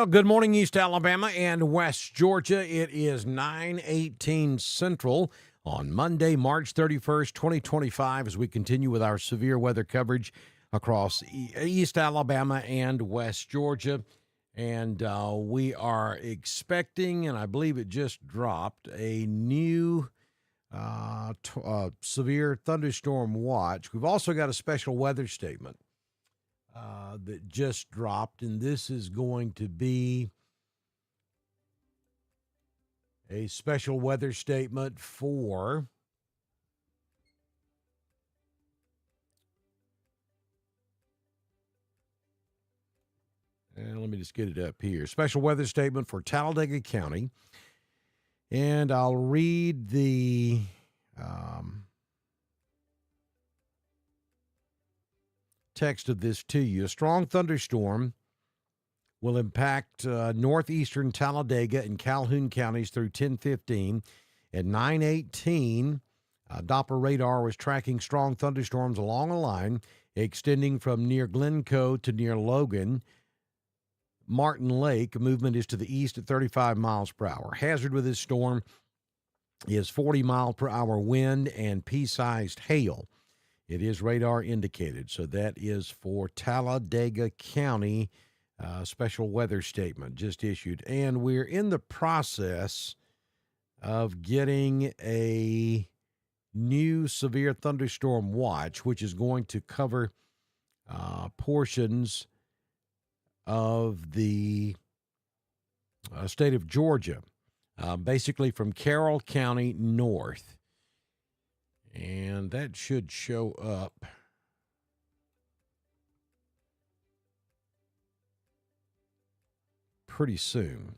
Well, good morning, East Alabama and West Georgia. It is 9:18 Central on Monday, March 31st, 2025, as we continue with our severe weather coverage across East Alabama and West Georgia. And we are expecting, and I believe it just dropped, a new severe thunderstorm watch. We've also got a special weather statement that just dropped, and this is going to be a special weather statement for and let me just get it up here. Special weather statement for Talladega County. And I'll read the text of this to you. A strong thunderstorm will impact northeastern Talladega and Calhoun counties through 10:15. At 9:18, Doppler radar was tracking strong thunderstorms along a line extending from near Glencoe to near Logan. Martin Lake movement is to the east at 35 miles per hour. Hazard with this storm is 40-mile-per-hour wind and pea-sized hail. It is radar indicated, so that is for Talladega County. Special weather statement just issued. And we're in the process of getting a new severe thunderstorm watch, which is going to cover portions of the state of Georgia, basically from Carroll County north. And that should show up pretty soon.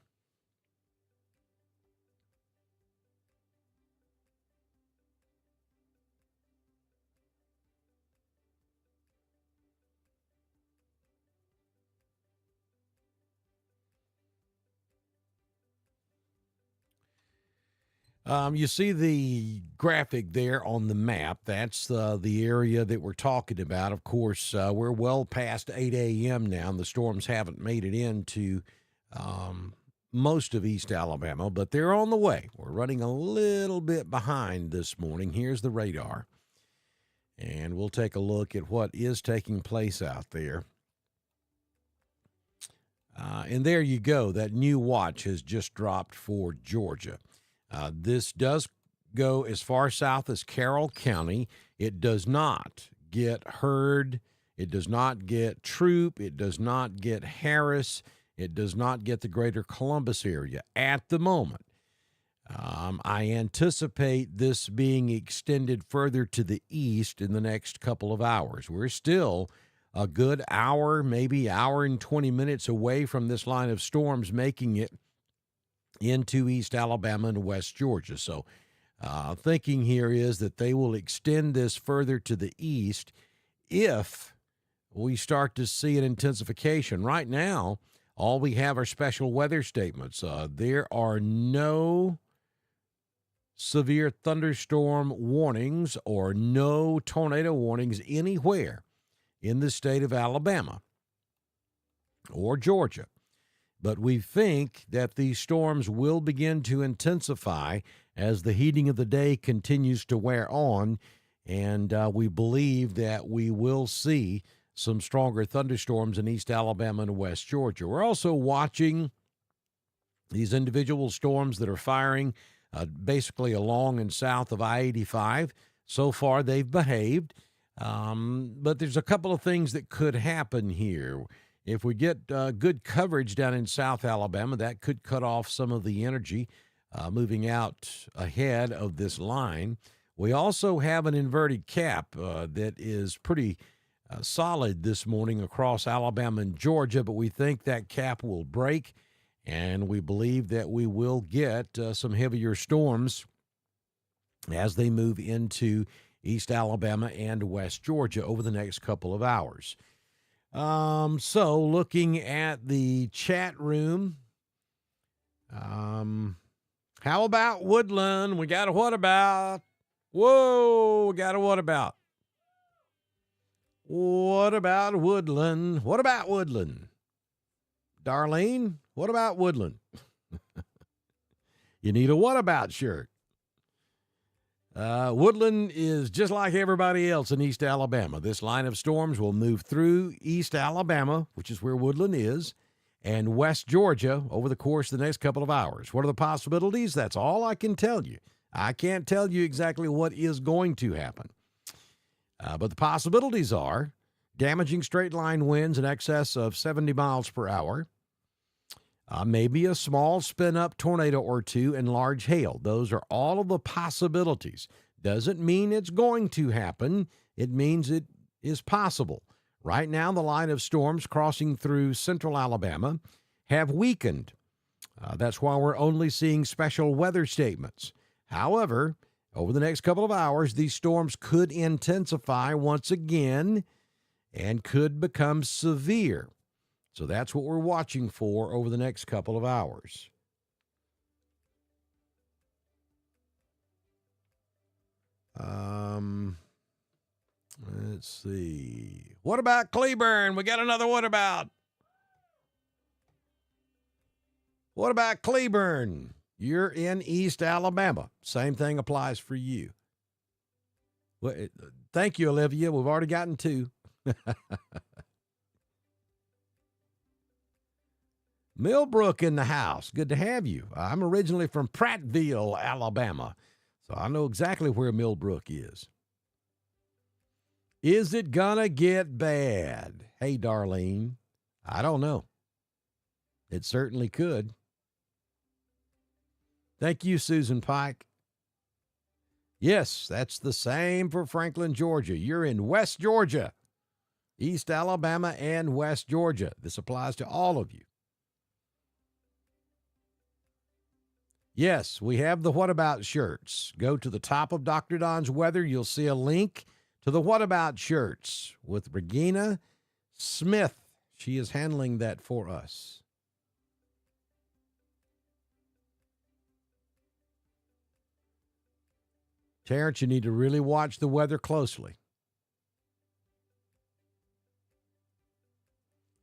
You see the graphic there on the map. That's the area that we're talking about. Of course, we're well past 8 a.m. now, and the storms haven't made it into most of East Alabama, but they're on the way. We're running a little bit behind this morning. Here's the radar, and we'll take a look at what is taking place out there. And there you go. That new watch has just dropped for Georgia. This does go as far south as Carroll County. It does not get Heard. It does not get Troop. It does not get Harris. It does not get the greater Columbus area at the moment. I anticipate this being extended further to the east in the next couple of hours. We're still a good hour, maybe hour and 20 minutes away from this line of storms making it into East Alabama and West Georgia. So thinking here is that they will extend this further to the east if we start to see an intensification. Right now, all we have are special weather statements. There are no severe thunderstorm warnings or no tornado warnings anywhere in the state of Alabama or Georgia. But we think that these storms will begin to intensify as the heating of the day continues to wear on, and we believe that we will see some stronger thunderstorms in East Alabama and West Georgia. We're also watching these individual storms that are firing basically along and south of I-85. So far, they've behaved, but there's a couple of things that could happen here. If we get good coverage down in South Alabama, that could cut off some of the energy moving out ahead of this line. We also have an inverted cap that is pretty solid this morning across Alabama and Georgia, but we think that cap will break, and we believe that we will get some heavier storms as they move into East Alabama and West Georgia over the next couple of hours. So looking at the chat room, how about Woodland? We got a what about? Whoa, we got a what about? What about Woodland? What about Woodland? Darlene, What about Woodland? You need a what about shirt. Woodland is just like everybody else in East Alabama. This line of storms will move through East Alabama, which is where Woodland is, and West Georgia over the course of the next couple of hours. What are the possibilities? That's all I can tell you. I can't tell you exactly what is going to happen. But the possibilities are damaging straight-line winds in excess of 70 miles per hour, maybe a small spin-up tornado or two, and large hail. Those are all of the possibilities. Doesn't mean it's going to happen. It means it is possible. Right now, the line of storms crossing through central Alabama have weakened. That's why we're only seeing special weather statements. However, over the next couple of hours, these storms could intensify once again and could become severe. So that's what we're watching for over the next couple of hours. Let's see. What about Cleburne? We got another what about? What about Cleburne? You're in East Alabama. Same thing applies for you. Well, thank you, Olivia. We've already gotten two. Millbrook in the house. Good to have you. I'm originally from Prattville, Alabama, so I know exactly where Millbrook is. Is it gonna get bad? Hey, Darlene, I don't know. It certainly could. Thank you, Susan Pike. Yes, that's the same for Franklin, Georgia. You're in West Georgia, East Alabama, and West Georgia. This applies to all of you. Yes, we have the What About shirts. Go to the top of Dr. Don's Weather. You'll see a link to the What About shirts with Regina Smith. She is handling that for us. Terrence, you need to really watch the weather closely.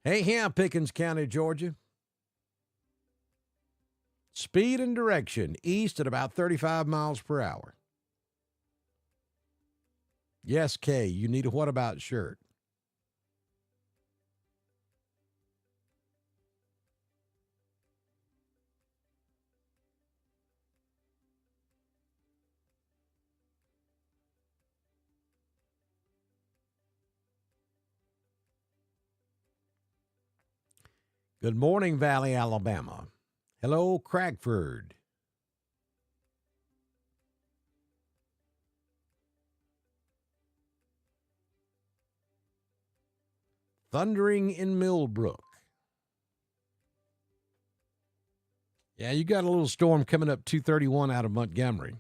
Hey, here, Pickens County, Georgia. Speed and direction, east at about 35 miles per hour. Yes, Kay, you need a What About shirt. Good morning, Valley, Alabama. Hello, Cragford. Thundering in Millbrook. Yeah, you got a little storm coming up 231 out of Montgomery,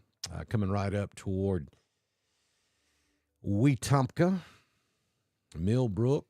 coming right up toward Wetumpka, Millbrook.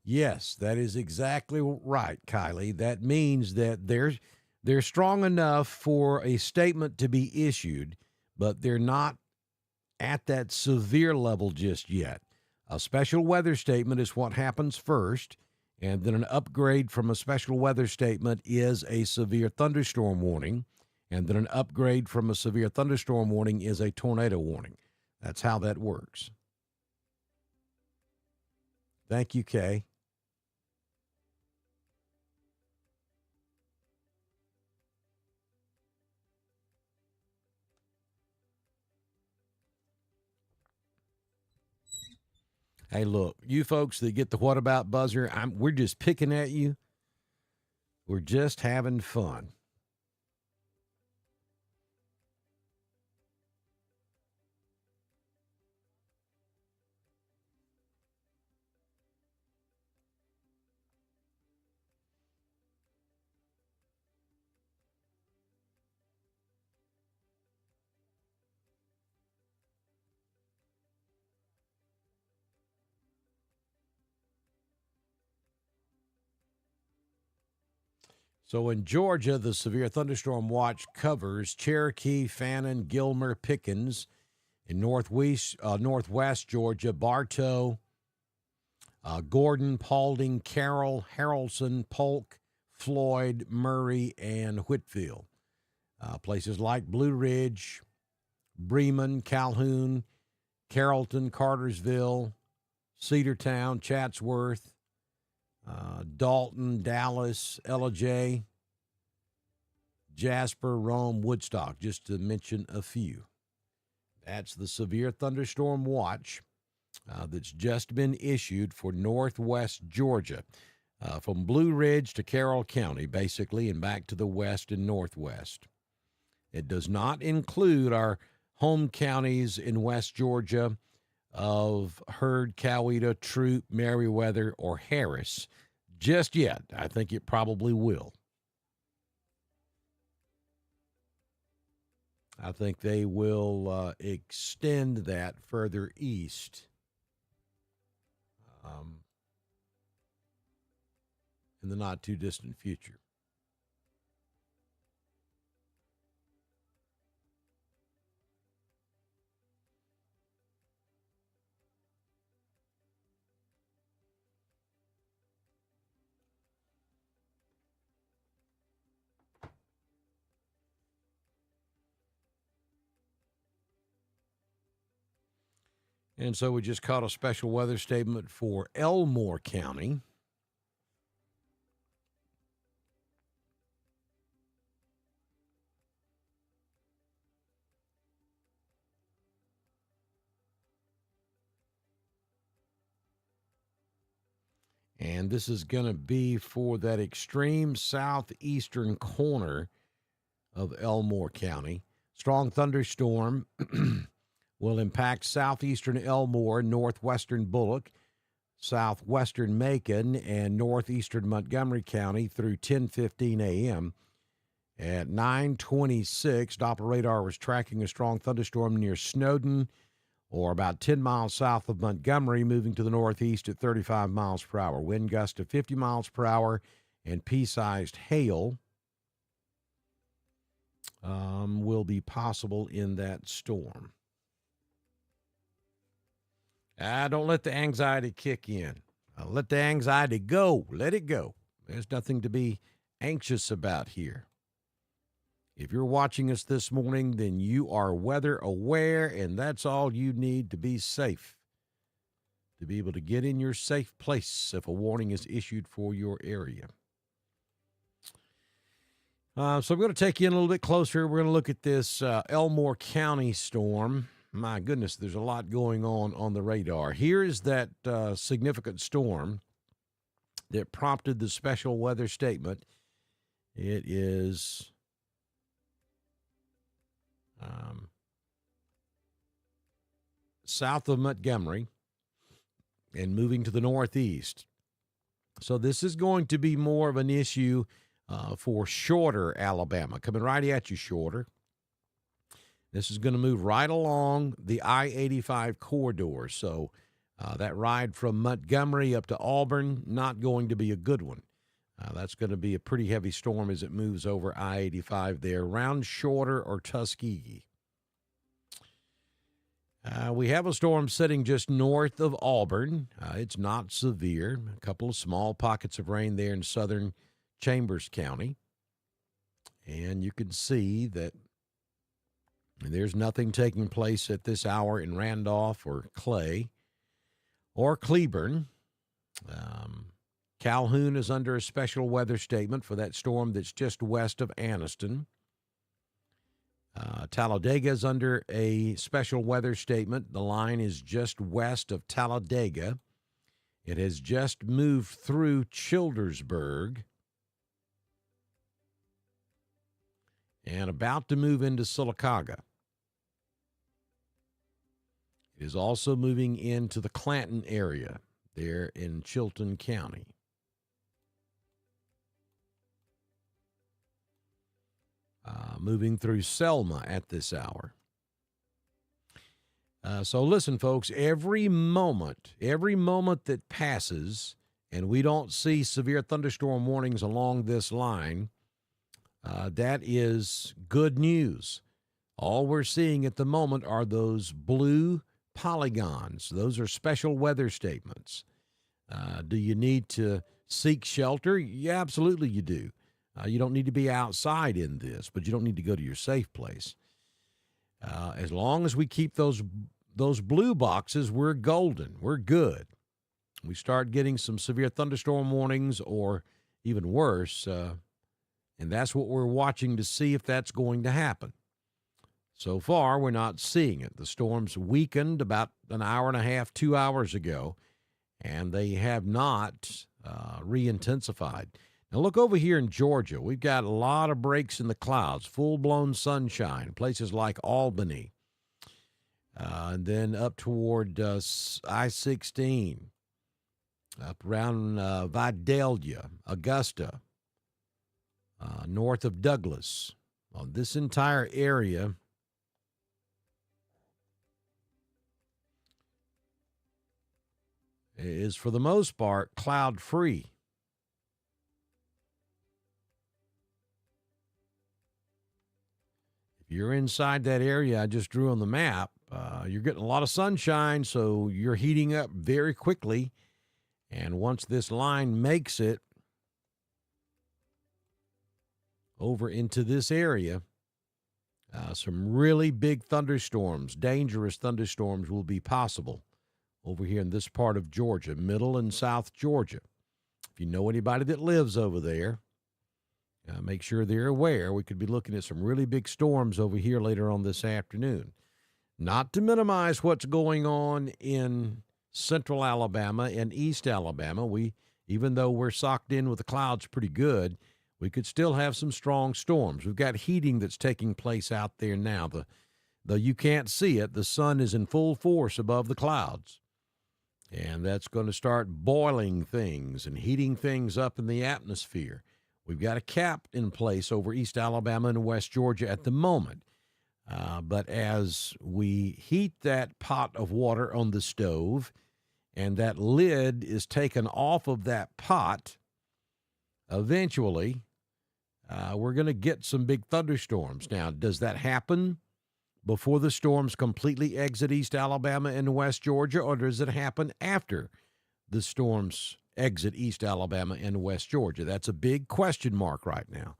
Yes, that is exactly right, Kylie. That means that they're strong enough for a statement to be issued, but they're not at that severe level just yet. A special weather statement is what happens first, and then an upgrade from a special weather statement is a severe thunderstorm warning, and then an upgrade from a severe thunderstorm warning is a tornado warning. That's how that works. Thank you, Kay. Hey, look, you folks that get the What About buzzer, we're just picking at you. We're just having fun. So in Georgia, the severe thunderstorm watch covers Cherokee, Fannin, Gilmer, Pickens. In northwest Georgia, Bartow, Gordon, Paulding, Carroll, Haralson, Polk, Floyd, Murray, and Whitfield. Places like Blue Ridge, Bremen, Calhoun, Carrollton, Cartersville, Cedartown, Chatsworth, Dalton, Dallas, LJ, Jasper, Rome, Woodstock, just to mention a few. That's the severe thunderstorm watch that's just been issued for northwest Georgia, from Blue Ridge to Carroll County, basically, and back to the west and northwest. It does not include our home counties in West Georgia of Heard, Coweta, Troup, Meriwether, or Harris just yet. I think it probably will. I think they will extend that further east in the not-too-distant future. And so we just caught a special weather statement for Elmore County. And this is going to be for that extreme southeastern corner of Elmore County. Strong thunderstorm will impact southeastern Elmore, northwestern Bullock, southwestern Macon, and northeastern Montgomery County through 10:15 a.m. At 9:26, Doppler radar was tracking a strong thunderstorm near Snowden, or about 10 miles south of Montgomery, moving to the northeast at 35 miles per hour. Wind gust of 50 miles per hour and pea-sized hail will be possible in that storm. Don't let the anxiety kick in. Let the anxiety go. Let it go. There's nothing to be anxious about here. If you're watching us this morning, then you are weather aware, and that's all you need to be safe, to be able to get in your safe place if a warning is issued for your area. So I'm going to take you in a little bit closer. We're going to look at this Elmore County storm. My goodness, there's a lot going on the radar. Here is that significant storm that prompted the special weather statement. It is south of Montgomery and moving to the northeast. So this is going to be more of an issue for Shorter, Alabama. Coming right at you, Shorter. This is going to move right along the I-85 corridor. So that ride from Montgomery up to Auburn, not going to be a good one. That's going to be a pretty heavy storm as it moves over I-85 there, around Shorter or Tuskegee. We have a storm sitting just north of Auburn. It's not severe. A couple of small pockets of rain there in southern Chambers County. And you can see that there's nothing taking place at this hour in Randolph or Clay or Cleburne. Calhoun is under a special weather statement for that storm that's just west of Anniston. Talladega is under a special weather statement. The line is just west of Talladega. It has just moved through Childersburg and about to move into Sylacauga. It is also moving into the Clanton area there in Chilton County. Moving through Selma at this hour. So listen, folks, every moment that passes and we don't see severe thunderstorm warnings along this line, That is good news. All we're seeing at the moment are those blue polygons. Those are special weather statements. Do you need to seek shelter? Yeah, absolutely you do. You don't need to be outside in this, but you don't need to go to your safe place. As long as we keep those blue boxes, we're golden. We're good. We start getting some severe thunderstorm warnings or even worse, and that's what we're watching to see if that's going to happen. So far, we're not seeing it. The storms weakened about an hour and a half, 2 hours ago, and they have not re-intensified. Now, look over here in Georgia. We've got a lot of breaks in the clouds, full-blown sunshine, places like Albany, and then up toward I-16, up around Vidalia, Augusta, north of Douglas. Well, this entire area is, for the most part, cloud-free. If you're inside that area I just drew on the map, you're getting a lot of sunshine, so you're heating up very quickly. And once this line makes it over into this area, some really big thunderstorms, dangerous thunderstorms will be possible over here in this part of Georgia, middle and south Georgia. If you know anybody that lives over there, make sure they're aware. We could be looking at some really big storms over here later on this afternoon. Not to minimize what's going on in central Alabama and east Alabama. Even though we're socked in with the clouds pretty good, we could still have some strong storms. We've got heating that's taking place out there now. Though you can't see it, the sun is in full force above the clouds. And that's going to start boiling things and heating things up in the atmosphere. We've got a cap in place over East Alabama and West Georgia at the moment. But as we heat that pot of water on the stove and that lid is taken off of that pot, eventually we're going to get some big thunderstorms. Now, does that happen before the storms completely exit East Alabama and West Georgia, or does it happen after the storms exit East Alabama and West Georgia? That's a big question mark right now.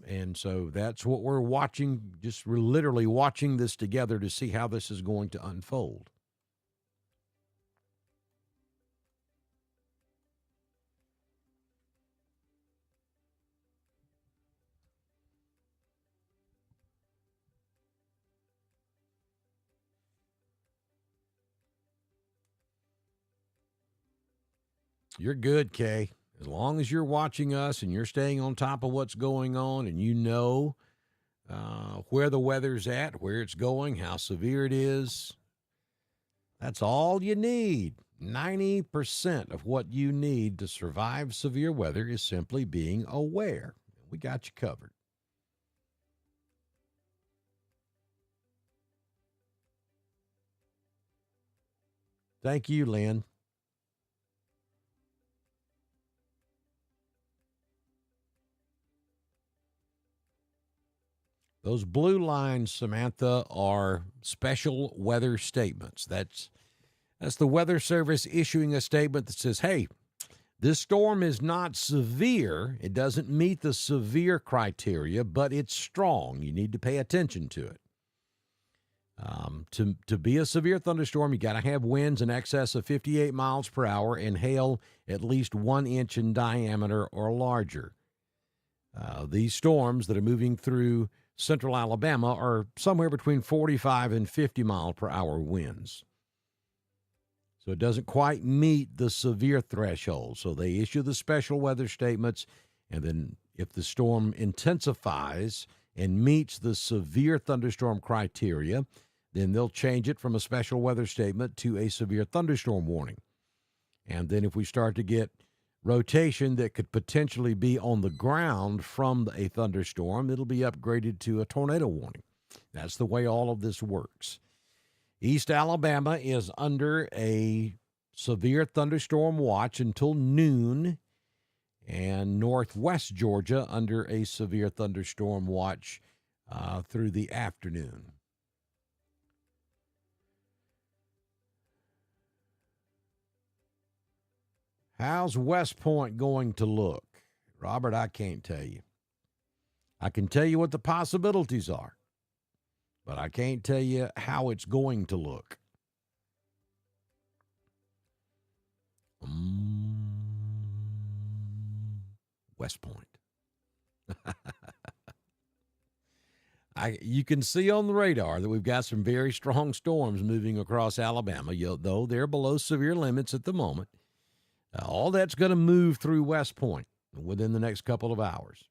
And so that's what we're watching. We're literally watching this together to see how this is going to unfold. You're good, Kay. As long as you're watching us and you're staying on top of what's going on and you know where the weather's at, where it's going, how severe it is, that's all you need. 90% of what you need to survive severe weather is simply being aware. We got you covered. Thank you, Lynn. Those blue lines, Samantha, are special weather statements. That's the Weather Service issuing a statement that says, hey, this storm is not severe. It doesn't meet the severe criteria, but it's strong. You need to pay attention to it. To be a severe thunderstorm, you got to have winds in excess of 58 miles per hour and hail at least 1 inch in diameter or larger. These storms that are moving through central Alabama are somewhere between 45 and 50 mile per hour winds. So it doesn't quite meet the severe threshold. So they issue the special weather statements, and then if the storm intensifies and meets the severe thunderstorm criteria, then they'll change it from a special weather statement to a severe thunderstorm warning. And then if we start to get rotation that could potentially be on the ground from a thunderstorm, it'll be upgraded to a tornado warning. That's the way all of this works. East Alabama is under a severe thunderstorm watch until noon, and northwest Georgia under a severe thunderstorm watch through the afternoon. How's West Point going to look? Robert, I can't tell you. I can tell you what the possibilities are, but I can't tell you how it's going to look. West Point. You can see on the radar that we've got some very strong storms moving across Alabama, though they're below severe limits at the moment. All that's going to move through West Point within the next couple of hours.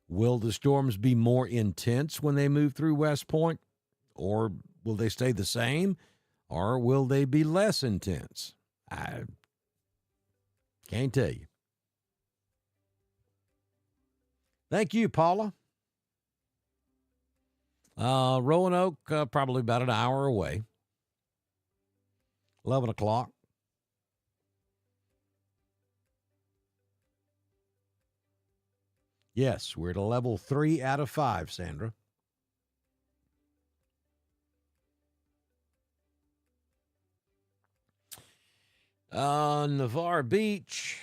Will the storms be more intense when they move through West Point, or will they stay the same, or will they be less intense? I can't tell you. Thank you, Paula. Roanoke, probably about an hour away. 11 o'clock. Yes, we're at a level 3 out of 5, Sandra. Navarre Beach.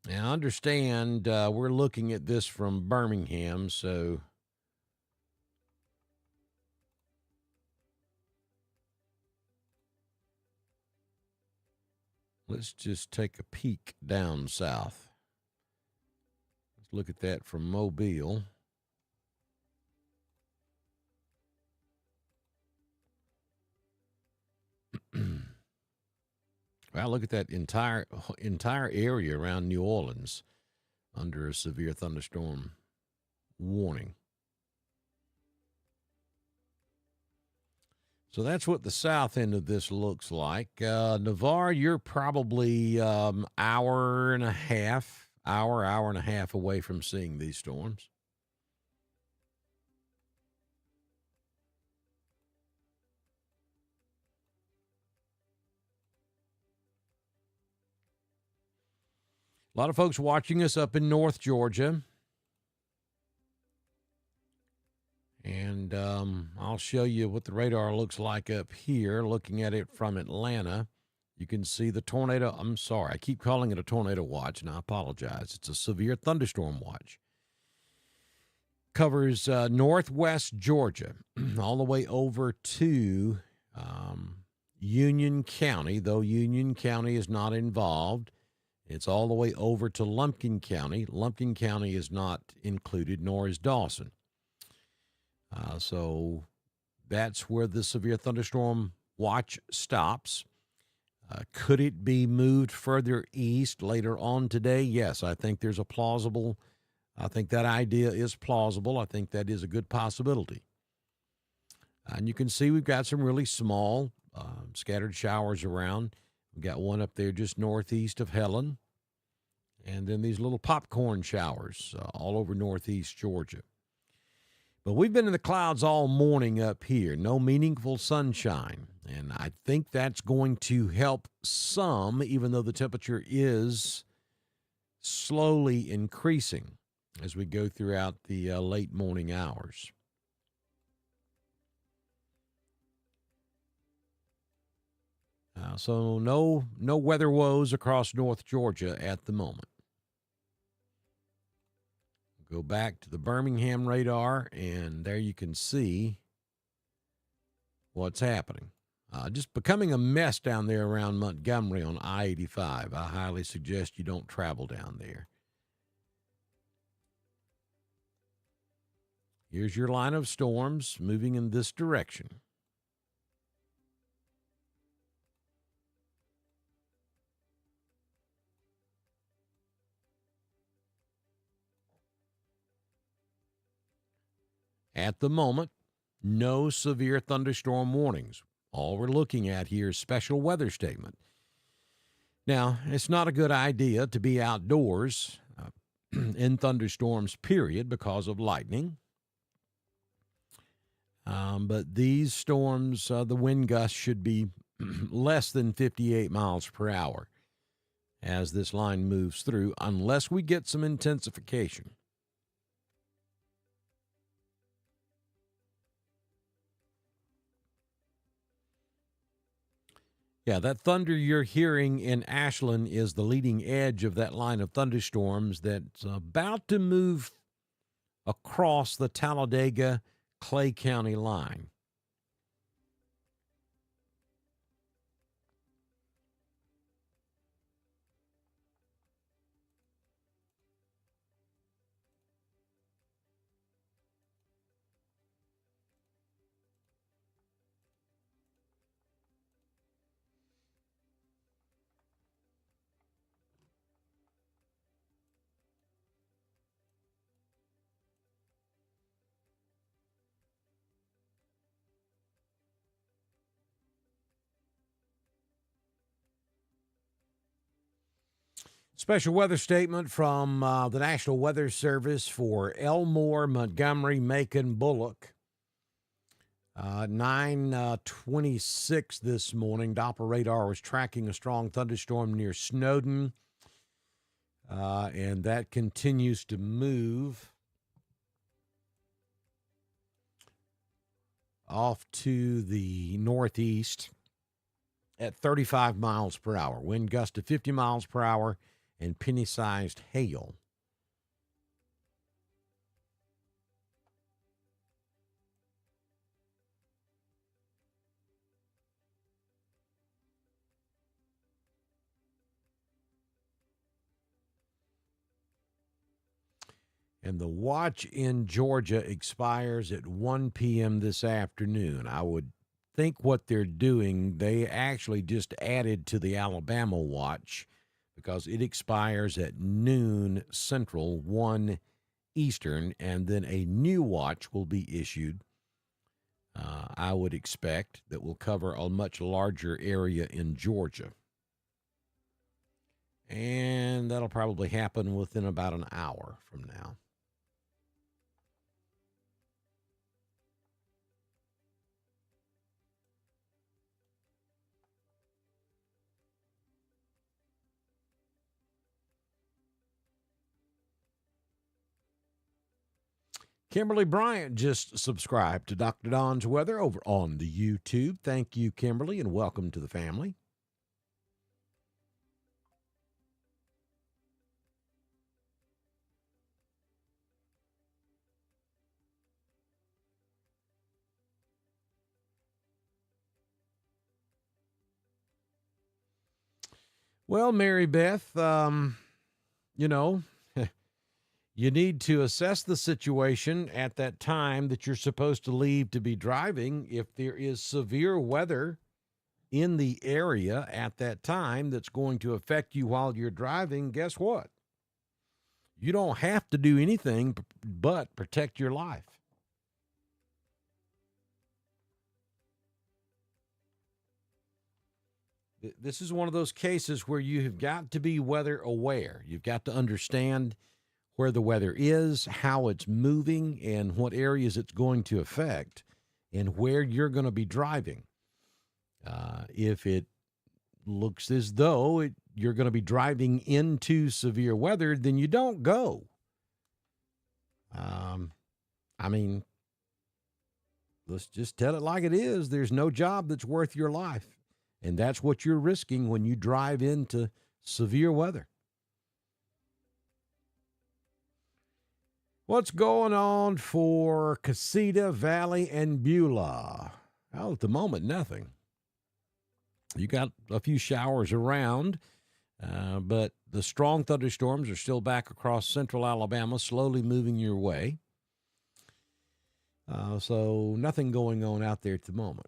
Now, I understand we're looking at this from Birmingham, so let's just take a peek down south. Let's look at that from Mobile. Well, look at that entire area around New Orleans under a severe thunderstorm warning. So that's what the south end of this looks like. Navarre, you're probably hour and a half away from seeing these storms. A lot of folks watching us up in North Georgia. And I'll show you what the radar looks like up here, looking at it from Atlanta. You can see the tornado. I'm sorry, I keep calling it a tornado watch, and I apologize. It's a severe thunderstorm watch. Covers northwest Georgia all the way over to Union County, though Union County is not involved. It's all the way over to Lumpkin County. Lumpkin County is not included, nor is Dawson. So that's where the severe thunderstorm watch stops. Could it be moved further east later on today? Yes, I think that idea is plausible. I think that is a good possibility. And you can see we've got some really small scattered showers around. We've got one up there just northeast of Helen. And then these little popcorn showers all over northeast Georgia. But we've been in the clouds all morning up here. No meaningful sunshine. And I think that's going to help some, even though the temperature is slowly increasing as we go throughout the late morning hours. So no weather woes across North Georgia at the moment. Go back to the Birmingham radar, and there you can see what's happening. Just becoming a mess down there around Montgomery on I-85. I highly suggest you don't travel down there. Here's your line of storms moving in this direction. At the moment, no severe thunderstorm warnings. All we're looking at here is special weather statement. Now, it's not a good idea to be outdoors in thunderstorms, period, because of lightning. But these storms, the wind gusts should be less than 58 miles per hour as this line moves through, unless we get some intensification. Yeah, that thunder you're hearing in Ashland is the leading edge of that line of thunderstorms that's about to move across the Talladega Clay County line. Special weather statement from the National Weather Service for Elmore, Montgomery, Macon, Bullock. 9:26 this morning, Doppler radar was tracking a strong thunderstorm near Snowden, and that continues to move off to the northeast at 35 miles per hour. Wind gust to 50 miles per hour and penny-sized hail. And the watch in Georgia expires at 1 p.m. this afternoon. I would think what they're doing, they actually just added to the Alabama watch because it expires at noon Central, 1 Eastern, and then a new watch will be issued, I would expect, that will cover a much larger area in Georgia. And that'll probably happen within about an hour from now. Kimberly Bryant just subscribed to Dr. Don's Weather over on the YouTube. Thank you, Kimberly, and welcome to the family. Well, Mary Beth, you know, you need to assess the situation at that time that you're supposed to leave to be driving. If there is severe weather in the area at that time that's going to affect you while you're driving, guess what? You don't have to do anything but protect your life. This is one of those cases where you have got to be weather aware. You've got to understand where the weather is, how it's moving, and what areas it's going to affect, and where you're going to be driving. If it looks as though you're going to be driving into severe weather, then you don't go. I mean, let's just tell it like it is. There's no job that's worth your life. And that's what you're risking when you drive into severe weather. What's going on for Casita, Valley, and Beulah? Well, at the moment, nothing. You got a few showers around, but the strong thunderstorms are still back across central Alabama, slowly moving your way. So nothing going on out there at the moment.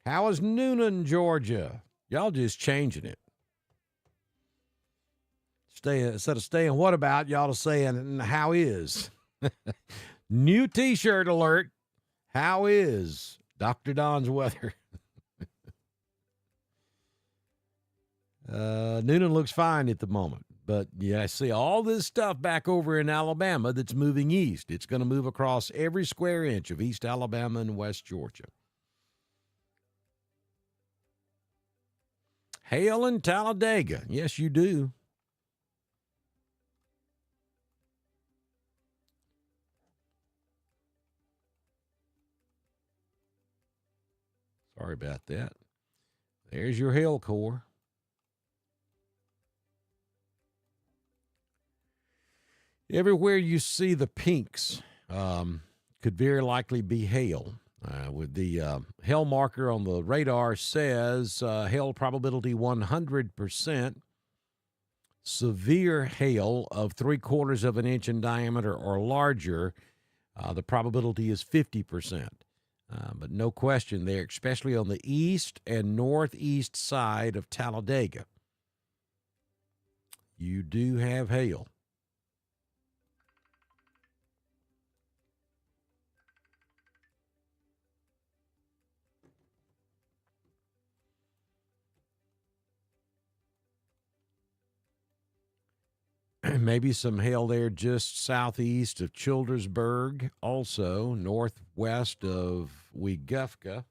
How is Newnan, Georgia? Y'all just changing it. Instead of saying what about, y'all are saying how is. New T-shirt alert. How is Dr. Don's Weather? Newnan looks fine at the moment, But yeah, I see all this stuff back over in Alabama that's moving east. It's going to move across every square inch of East Alabama and West Georgia. Hail in Talladega. Yes, you do. Sorry about that. There's your hail core. Everywhere you see the pinks could very likely be hail. With the hail marker on the radar says hail probability 100%. Severe hail of 3/4 of an inch in diameter or larger, the probability is 50%. But no question there, especially on the east and northeast side of Talladega. You do have hail. Maybe some hail there just southeast of Childersburg, also northwest of Weguffka.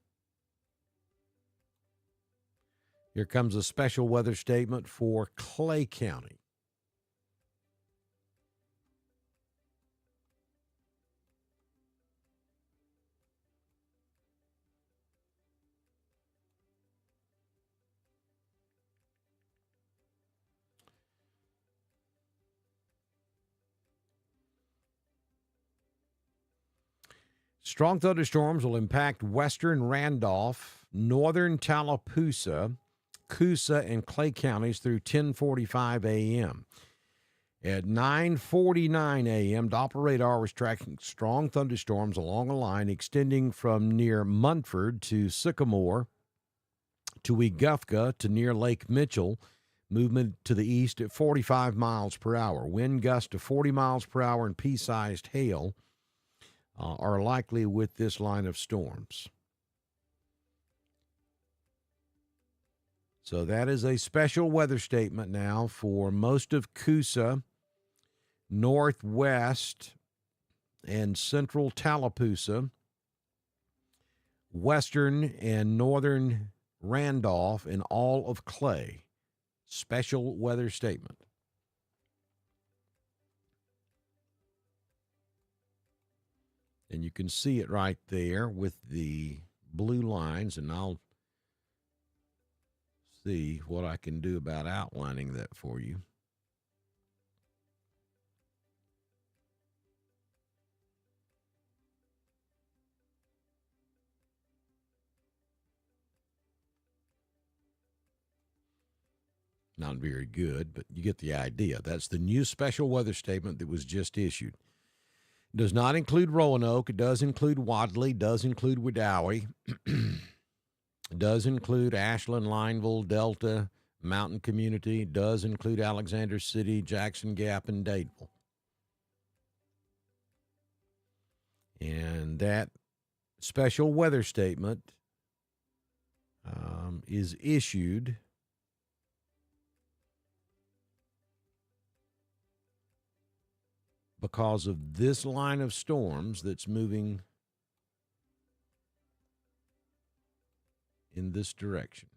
Here comes a special weather statement for Clay County. Strong thunderstorms will impact western Randolph, northern Tallapoosa, Coosa, and Clay counties through 10:45 a.m. At 9:49 a.m., Doppler radar was tracking strong thunderstorms along a line extending from near Munford to Sycamore to Weguffka to near Lake Mitchell. Movement to the east at 45 miles per hour. Wind gusts to 40 miles per hour and pea-sized hail are likely with this line of storms. So that is a special weather statement now for most of Coosa, northwest and central Tallapoosa, western and northern Randolph, and all of Clay. Special weather statement. And you can see it right there with the blue lines, and I'll see what I can do about outlining that for you. Not very good, but you get the idea. That's the new special weather statement that was just issued. Does not include Roanoke. It does include Wadley, does include Wedowee, does include Ashland, Lineville, Delta, Mountain Community, does include Alexander City, Jackson Gap, and Dadeville. And that special weather statement is issued because of this line of storms that's moving in this direction.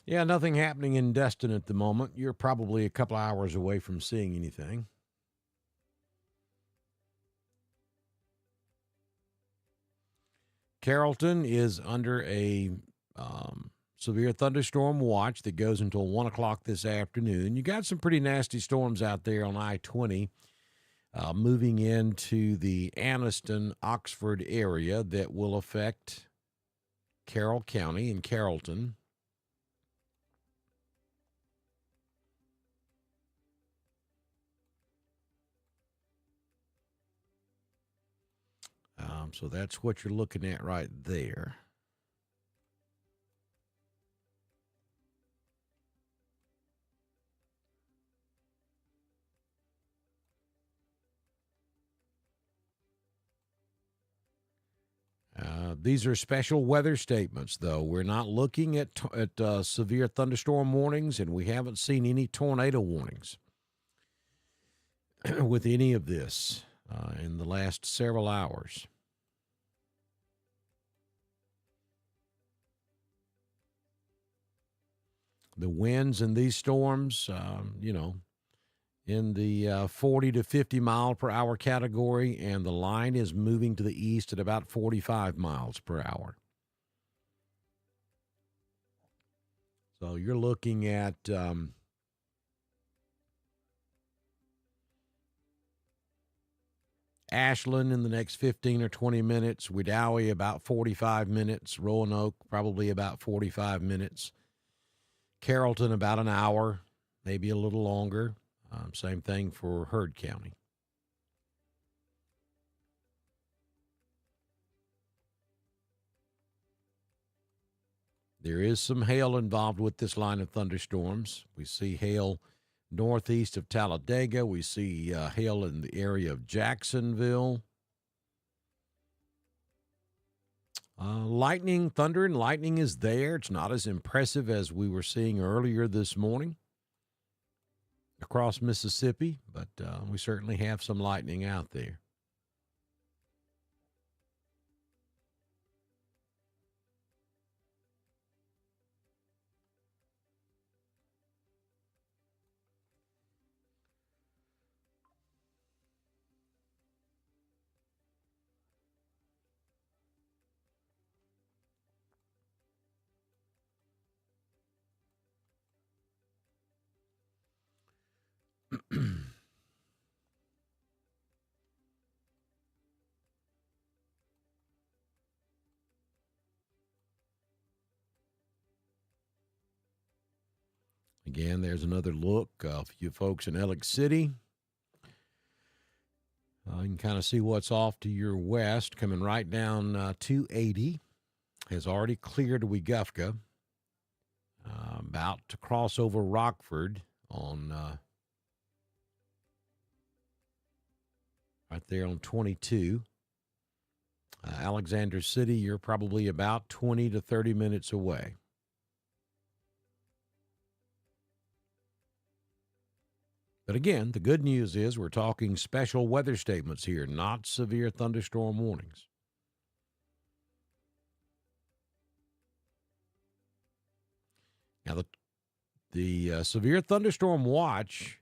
Yeah, nothing happening in Destin at the moment. You're probably a couple hours away from seeing anything. Carrollton is under a severe thunderstorm watch that goes until 1 o'clock this afternoon. You got some pretty nasty storms out there on I 20 moving into the Anniston, Oxford area that will affect Carroll County and Carrollton. So that's what you're looking at right there. These are special weather statements, though. We're not looking at severe thunderstorm warnings, and we haven't seen any tornado warnings with any of this in the last several hours. The winds in these storms, in the 40 to 50 mile per hour category, and the line is moving to the east at about 45 miles per hour. So you're looking at Ashland in the next 15 or 20 minutes, Wedowee about 45 minutes, Roanoke probably about 45 minutes, Carrollton about an hour, maybe a little longer. Same thing for Heard County. There is some hail involved with this line of thunderstorms. We see hail northeast of Talladega. We see hail in the area of Jacksonville. Lightning, thunder, and lightning is there. It's not as impressive as we were seeing earlier this morning across Mississippi, but we certainly have some lightning out there. Again, there's another look for you folks in Alex City. You can kind of see what's off to your west, coming right down 280. Has already cleared Weguffka. About to cross over Rockford on right there on 22. Alexander City, you're probably about 20 to 30 minutes away. But again, the good news is we're talking special weather statements here, not severe thunderstorm warnings. Now, the severe thunderstorm watch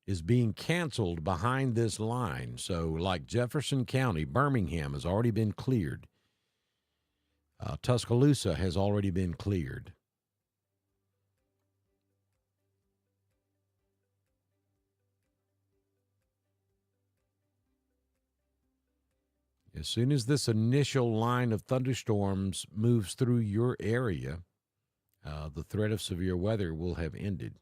is being canceled behind this line. So, like Jefferson County, Birmingham has already been cleared. Tuscaloosa has already been cleared. As soon as this initial line of thunderstorms moves through your area, the threat of severe weather will have ended.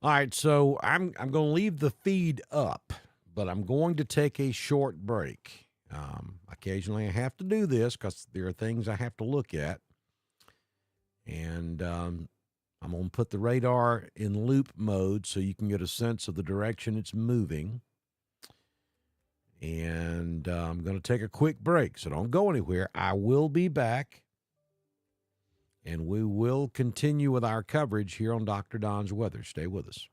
All right, so I'm going to leave the feed up, but I'm going to take a short break. Occasionally, I have to do this because there are things I have to look at, and I'm going to put the radar in loop mode so you can get a sense of the direction it's moving. And I'm going to take a quick break, so don't go anywhere. I will be back, and we will continue with our coverage here on Dr. Don's Weather. Stay with us.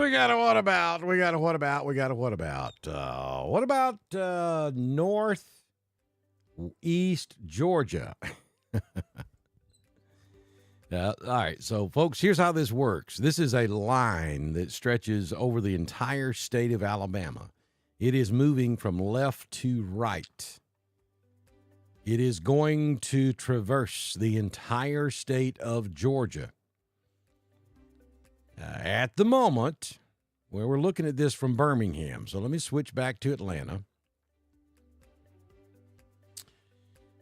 We got a what about? We got a what about? We got a what about? What about northeast Georgia? All right. So, folks, here's how this works. This is a line that stretches over the entire state of Alabama. It is moving from left to right. It is going to traverse the entire state of Georgia. At the moment, where we're looking at this from Birmingham. So let me switch back to Atlanta.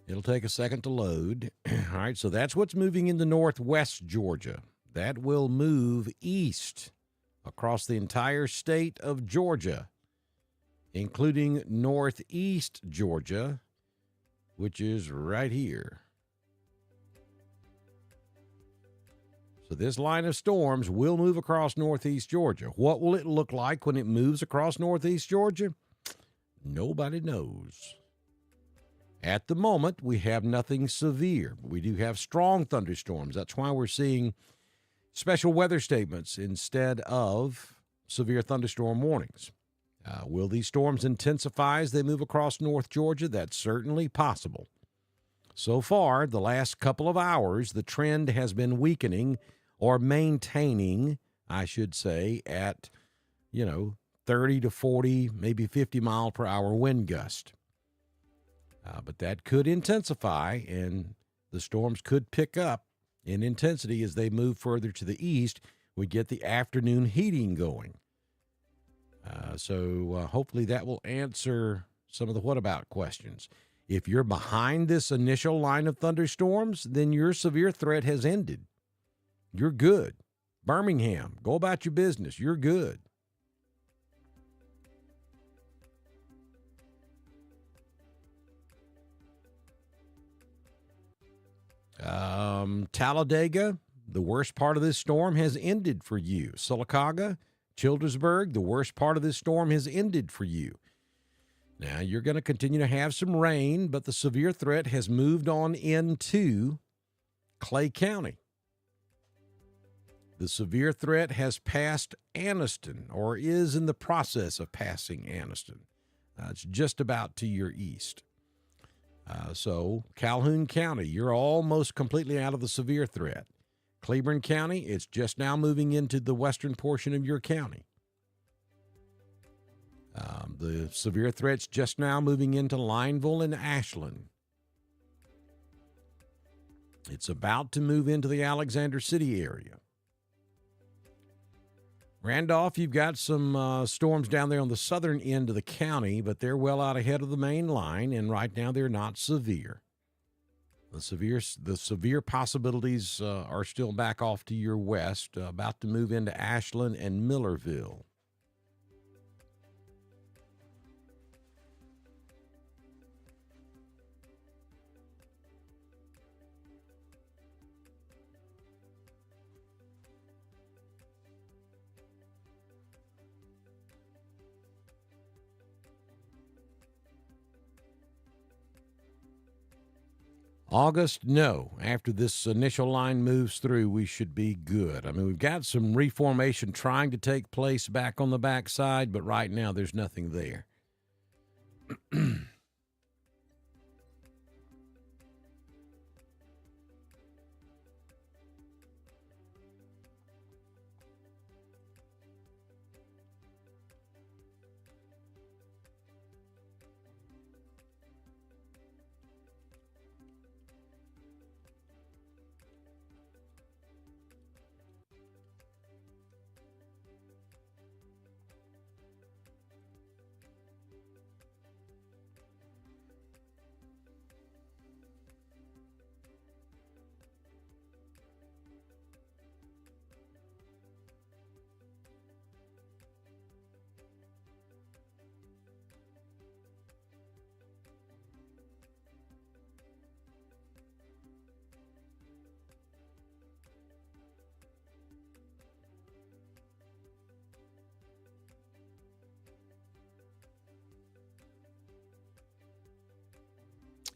It'll take a second to load. All right, so that's what's moving into northwest Georgia. That will move east across the entire state of Georgia, including northeast Georgia, which is right here. So this line of storms will move across northeast Georgia. What will it look like when it moves across northeast Georgia? Nobody knows. At the moment, we have nothing severe. We do have strong thunderstorms. That's why we're seeing special weather statements instead of severe thunderstorm warnings. Will these storms intensify as they move across North Georgia? That's certainly possible. So far, the last couple of hours, the trend has been weakening or maintaining, I should say, at, 30 to 40, maybe 50 mile per hour wind gust. But that could intensify, and the storms could pick up in intensity as they move further to the east. We get the afternoon heating going. So hopefully that will answer some of the what about questions. If you're behind this initial line of thunderstorms, then your severe threat has ended. You're good. Birmingham, go about your business. You're good. Talladega, the worst part of this storm has ended for you. Sylacauga, Childersburg, the worst part of this storm has ended for you. Now, you're going to continue to have some rain, but the severe threat has moved on into Clay County. The severe threat has passed Anniston, or is in the process of passing Anniston. It's just about to your east. So Calhoun County, you're almost completely out of the severe threat. Cleburne County, it's just now moving into the western portion of your county. The severe threat's just now moving into Lineville and Ashland. It's about to move into the Alexander City area. Randolph, you've got some storms down there on the southern end of the county, but they're well out ahead of the main line, and right now they're not severe. The severe possibilities are still back off to your west, about to move into Ashland and Millerville. August, no. After this initial line moves through, we should be good. I mean, we've got some reformation trying to take place back on the backside, but right now there's nothing there.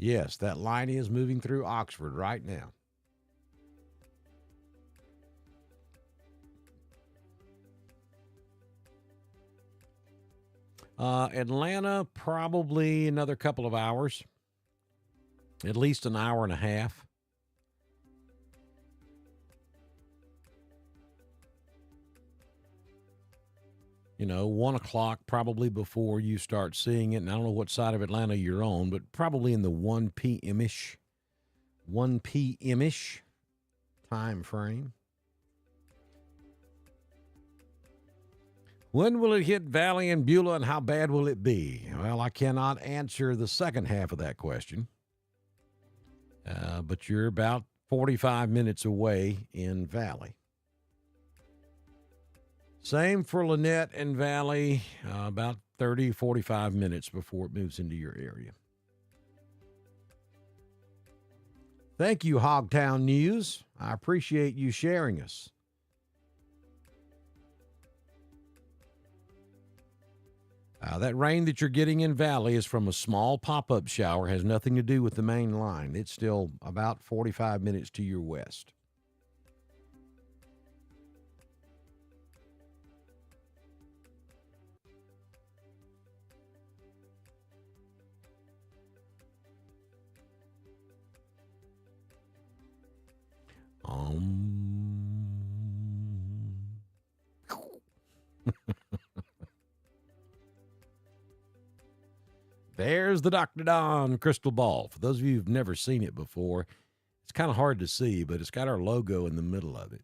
Yes, that line is moving through Oxford right now. Atlanta, probably another couple of hours, at least an hour and a half. You know, 1 o'clock probably before you start seeing it. And I don't know what side of Atlanta you're on, but probably in the 1 p.m.ish, 1 p.m.ish time frame. When will it hit Valley and Beulah, and how bad will it be? Well, I cannot answer the second half of that question. But you're about 45 minutes away in Valley. Same for Lynette and Valley, about 30, 45 minutes before it moves into your area. Thank you, Hogtown News. I appreciate you sharing us. That rain that you're getting in Valley is from a small pop-up shower, has nothing to do with the main line. It's still about 45 minutes to your west. There's the Dr. Don crystal ball. For those of you who've never seen it before, it's kind of hard to see, but it's got our logo in the middle of it.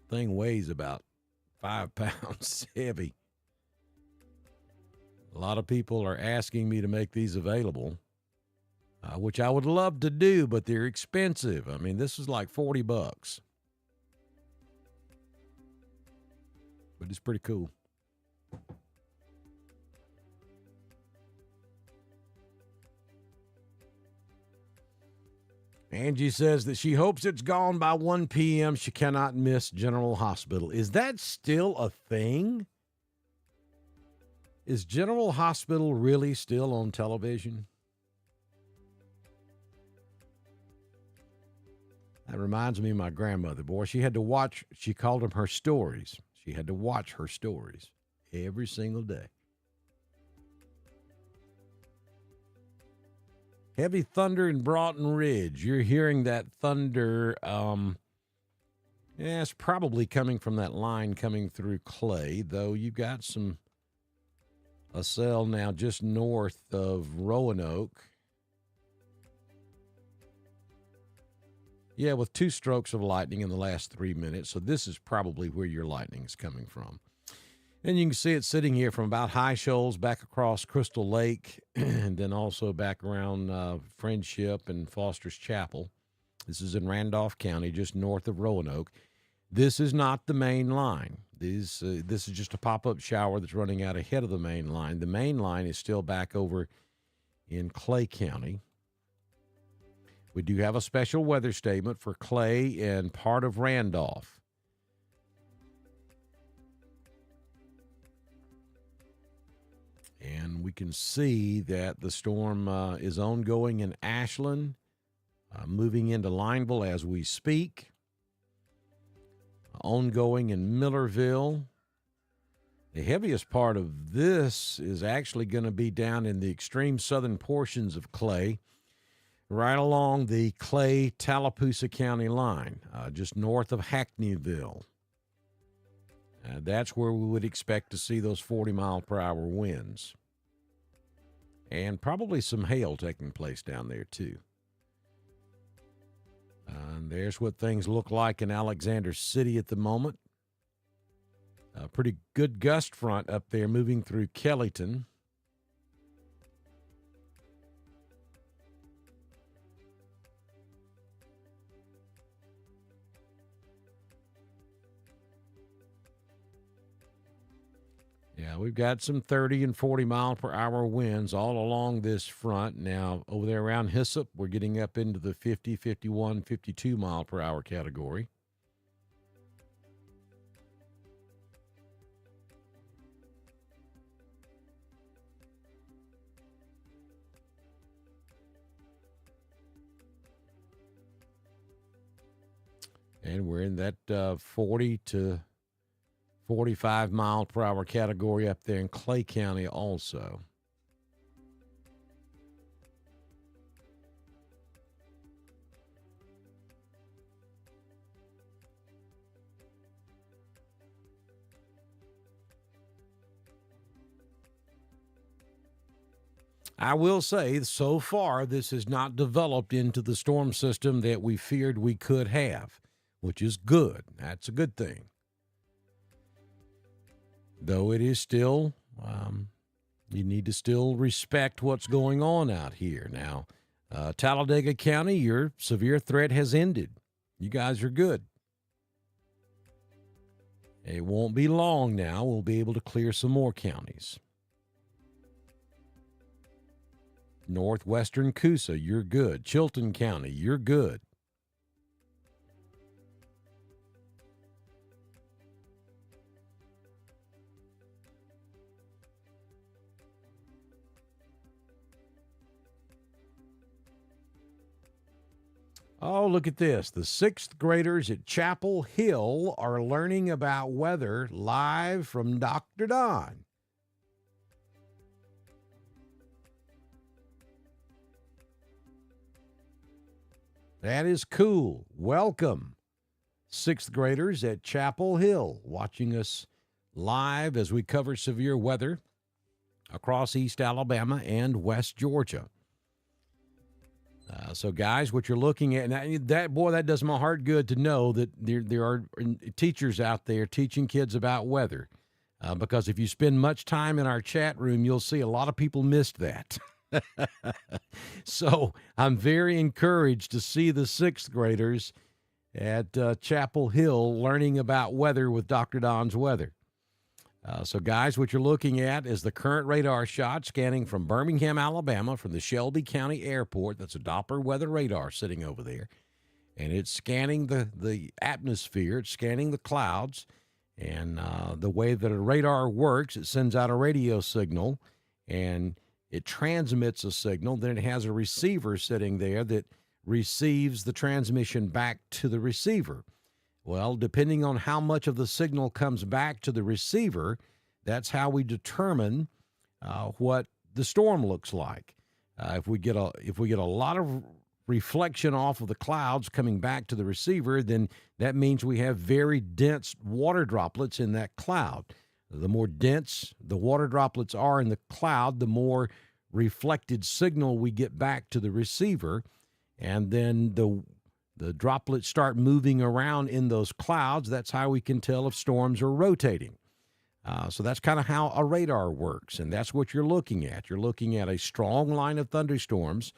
Thing weighs about 5 pounds heavy. A lot of people are asking me to make these available, which I would love to do, but they're expensive. I mean, this is like $40. But it's pretty cool. Angie says that she hopes it's gone by 1 p.m. She cannot miss General Hospital. Is that still a thing? Is General Hospital really still on television? That reminds me of my grandmother. Boy, she had to watch, she called them her stories. She had to watch her stories every single day. Heavy thunder in Broughton Ridge. You're hearing that thunder. It's probably coming from that line coming through Clay, though you've got a cell now just north of Roanoke. Yeah, with 2 strokes of lightning in the last 3 minutes. So this is probably where your lightning is coming from. And you can see it sitting here from about High Shoals back across Crystal Lake and then also back around Friendship and Foster's Chapel. This is in Randolph County, just north of Roanoke. This is not the main line. This is just a pop-up shower that's running out ahead of the main line. The main line is still back over in Clay County. We do have a special weather statement for Clay and part of Randolph. And we can see that the storm is ongoing in Ashland, moving into Lineville as we speak, ongoing in Millerville. The heaviest part of this is actually going to be down in the extreme southern portions of Clay, right along the Clay-Tallapoosa County line, just north of Hackneyville. That's where we would expect to see those 40-mile-per-hour winds. And probably some hail taking place down there, too. And there's what things look like in Alexander City at the moment. A pretty good gust front up there moving through Kellyton. Yeah, we've got some 30 and 40 mile per hour winds all along this front. Now, over there around Hyssop, we're getting up into the 50, 51, 52 mile per hour category. And we're in that 40 to 45-mile-per-hour category up there in Clay County also. I will say, so far, this has not developed into the storm system that we feared we could have, which is good. That's a good thing. Though it is still, you need to still respect what's going on out here. Now, Talladega County, your severe threat has ended. You guys are good. It won't be long now. We'll be able to clear some more counties. Northwestern Coosa, you're good. Chilton County, you're good. Oh, look at this. The sixth graders at Chapel Hill are learning about weather live from Dr. Don. That is cool. Welcome, sixth graders at Chapel Hill, watching us live as we cover severe weather across East Alabama and West Georgia. So, guys, what you're looking at, and that does my heart good to know that there are teachers out there teaching kids about weather. Because if you spend much time in our chat room, you'll see a lot of people missed that. So I'm very encouraged to see the sixth graders at Chapel Hill learning about weather with Dr. Don's weather. So, guys, what you're looking at is the current radar shot scanning from Birmingham, Alabama, from the Shelby County Airport. That's a Doppler weather radar sitting over there. And it's scanning the atmosphere. It's scanning the clouds. And the way that a radar works, it sends out a radio signal, and it transmits a signal. Then it has a receiver sitting there that receives the transmission back to the receiver. Well, depending on how much of the signal comes back to the receiver, that's how we determine what the storm looks like. If we get a lot of reflection off of the clouds coming back to the receiver, then that means we have very dense water droplets in that cloud. The more dense the water droplets are in the cloud, the more reflected signal we get back to the receiver, and then the droplets start moving around in those clouds. That's how we can tell if storms are rotating. So that's kind of how a radar works, and that's what you're looking at. You're looking at a strong line of thunderstorms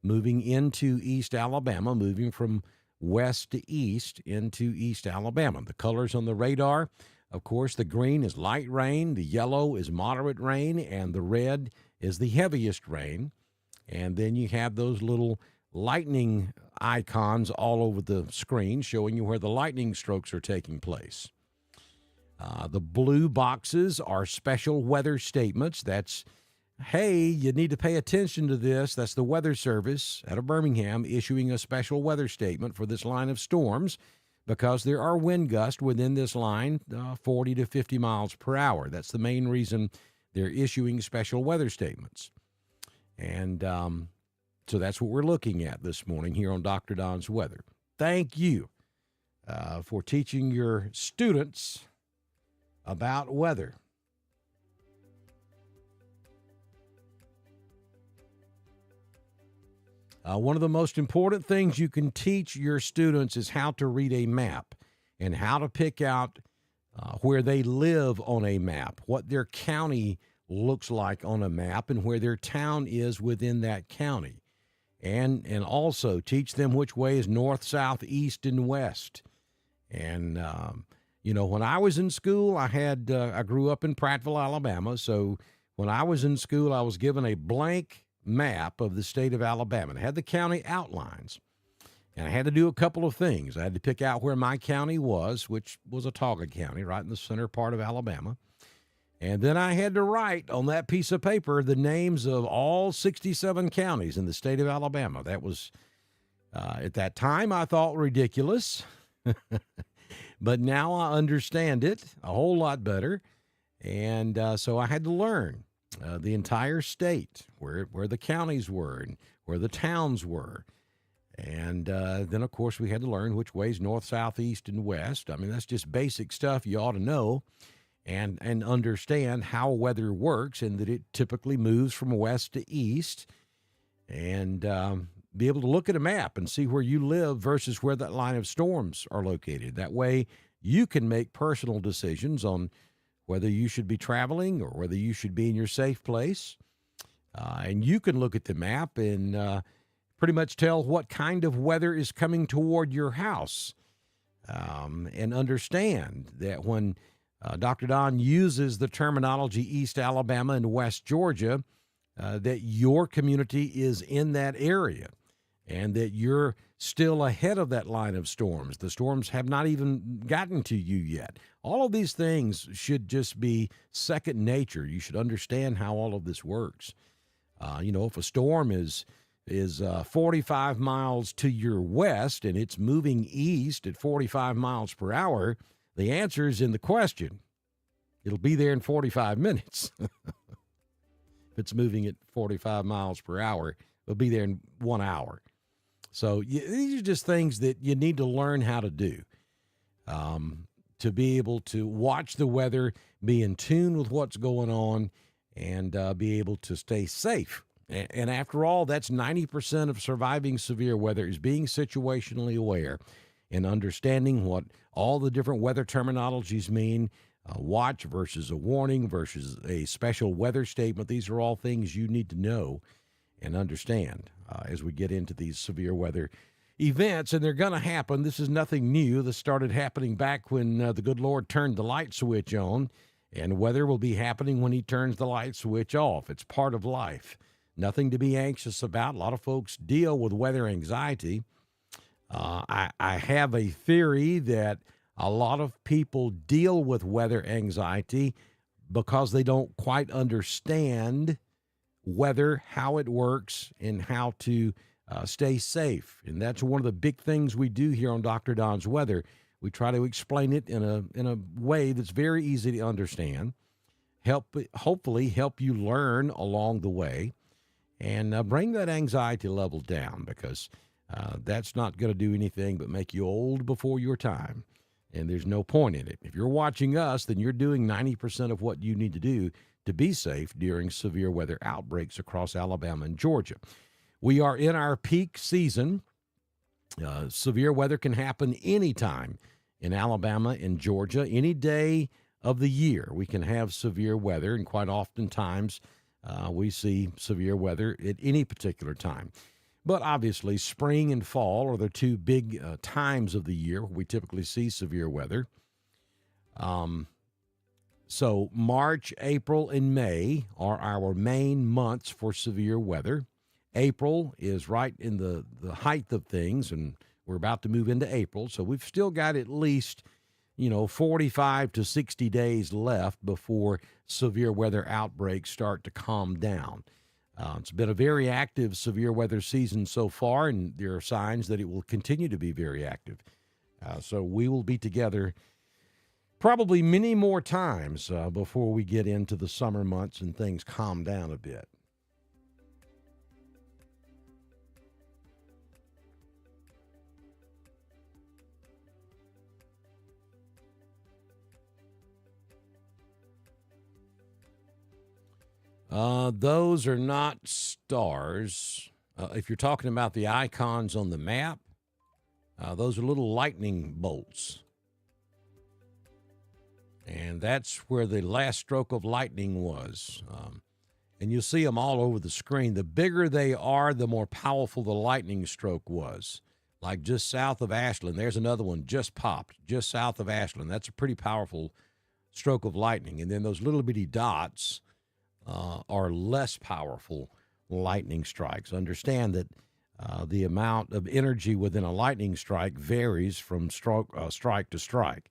moving into East Alabama, moving from west to east into East Alabama. The colors on the radar, of course, the green is light rain, the yellow is moderate rain, and the red is the heaviest rain. And then you have those little lightning icons all over the screen showing you where the lightning strokes are taking place. The blue boxes are special weather statements. That's, hey, you need to pay attention to this. That's the Weather Service out of Birmingham issuing a special weather statement for this line of storms because there are wind gusts within this line, 40 to 50 miles per hour. That's the main reason they're issuing special weather statements. And so that's what we're looking at this morning here on Dr. Don's Weather. Thank you for teaching your students about weather. One of the most important things you can teach your students is how to read a map and how to pick out where they live on a map, what their county looks like on a map, and where their town is within that county. And also teach them which way is north, south, east, and west. And, when I was in school, I grew up in Prattville, Alabama. So when I was in school, I was given a blank map of the state of Alabama. It had the county outlines. And I had to do a couple of things. I had to pick out where my county was, which was Autauga County, right in the center part of Alabama. And then I had to write on that piece of paper the names of all 67 counties in the state of Alabama. That was, at that time, I thought ridiculous. But now I understand it a whole lot better. And so I had to learn the entire state, where the counties were and where the towns were. And then, of course, we had to learn which ways north, south, east, and west. I mean, that's just basic stuff you ought to know and understand how weather works and that it typically moves from west to east and be able to look at a map and see where you live versus where that line of storms are located. That way you can make personal decisions on whether you should be traveling or whether you should be in your safe place. And you can look at the map and pretty much tell what kind of weather is coming toward your house and understand that when Dr. Don uses the terminology East Alabama and West Georgia, that your community is in that area and that you're still ahead of that line of storms. The storms have not even gotten to you yet. All of these things should just be second nature. You should understand how all of this works. If a storm is 45 miles to your west and it's moving east at 45 miles per hour, the answer is in the question. It'll be there in 45 minutes. If it's moving at 45 miles per hour, it'll be there in 1 hour. So these are just things that you need to learn how to do to be able to watch the weather, be in tune with what's going on, and be able to stay safe. And after all, that's 90% of surviving severe weather is being situationally aware and understanding what all the different weather terminologies mean, a watch versus a warning versus a special weather statement. These are all things you need to know and understand as we get into these severe weather events, and they're going to happen. This is nothing new. This started happening back when the good Lord turned the light switch on, and weather will be happening when he turns the light switch off. It's part of life. Nothing to be anxious about. A lot of folks deal with weather anxiety. I have a theory that a lot of people deal with weather anxiety because they don't quite understand weather, how it works, and how to stay safe. And that's one of the big things we do here on Dr. Don's Weather. We try to explain it in a way that's very easy to understand, hopefully help you learn along the way, and bring that anxiety level down, because that's not going to do anything but make you old before your time. And there's no point in it. If you're watching us, then you're doing 90% of what you need to do to be safe during severe weather outbreaks across Alabama and Georgia. We are in our peak season. Severe weather can happen anytime in Alabama and Georgia, any day of the year. We can have severe weather, and quite oftentimes we see severe weather at any particular time. But obviously, spring and fall are the two big times of the year where we typically see severe weather. So March, April, and May are our main months for severe weather. April is right in the height of things, and we're about to move into April. So we've still got at least, 45 to 60 days left before severe weather outbreaks start to calm down. It's been a very active severe weather season so far, and there are signs that it will continue to be very active. So we will be together probably many more times before we get into the summer months and things calm down a bit. Those are not stars. If you're talking about the icons on the map, those are little lightning bolts. And that's where the last stroke of lightning was. And you'll see them all over the screen. The bigger they are, the more powerful the lightning stroke was. Like just south of Ashland, there's another one just popped, just south of Ashland. That's a pretty powerful stroke of lightning. And then those little bitty dots are less powerful lightning strikes. Understand that the amount of energy within a lightning strike varies from strike to strike.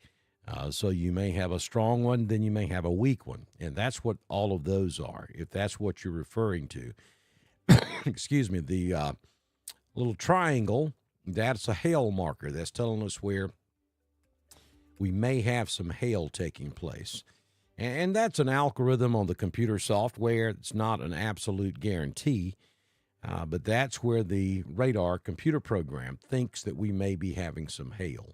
So you may have a strong one, then you may have a weak one. And that's what all of those are, if that's what you're referring to. Excuse me, the little triangle, that's a hail marker. That's telling us where we may have some hail taking place. And that's an algorithm on the computer software. It's not an absolute guarantee, but that's where the radar computer program thinks that we may be having some hail.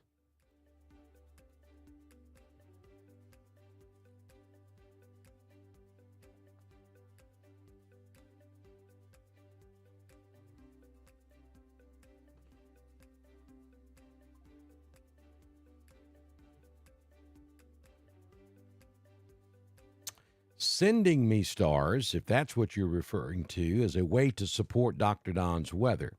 Sending me stars, if that's what you're referring to, is a way to support Dr. Don's weather.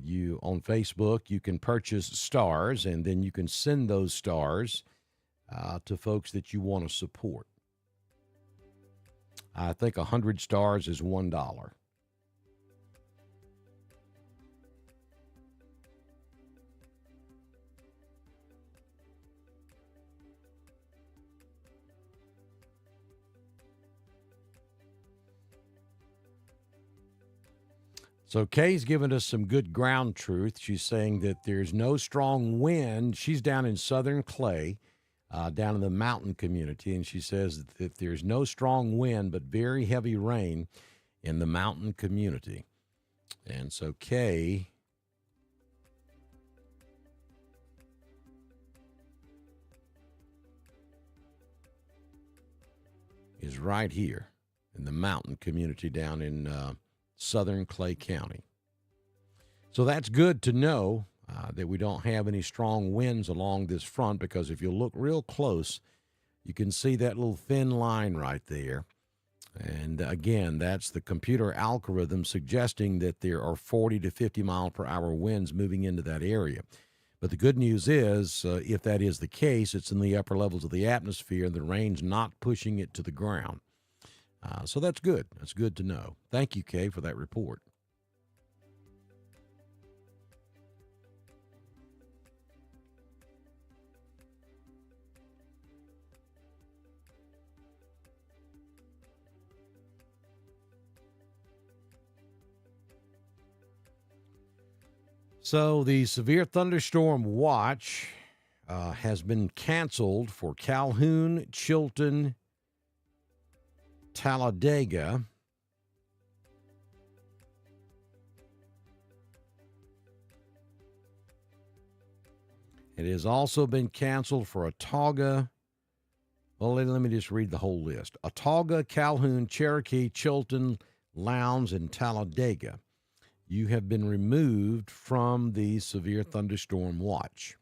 You on Facebook, you can purchase stars, and then you can send those stars to folks that you want to support. I think 100 stars is $1. So Kay's given us some good ground truth. She's saying that there's no strong wind. She's down in Southern Clay, down in the mountain community, and she says that there's no strong wind but very heavy rain in the mountain community. And so Kay is right here in the mountain community down in Southern Clay County. So that's good to know that we don't have any strong winds along this front, because if you look real close, you can see that little thin line right there. And again, that's the computer algorithm suggesting that there are 40 to 50 mile per hour winds moving into that area. But the good news is, if that is the case, it's in the upper levels of the atmosphere and the rain's not pushing it to the ground. So that's good. That's good to know. Thank you, Kay, for that report. So the severe thunderstorm watch has been canceled for Calhoun, Chilton, Talladega. It has also been canceled for Autauga. Well, let me just read the whole list. Autauga, Calhoun, Cherokee, Chilton, Lowndes, and Talladega. You have been removed from the severe thunderstorm watch.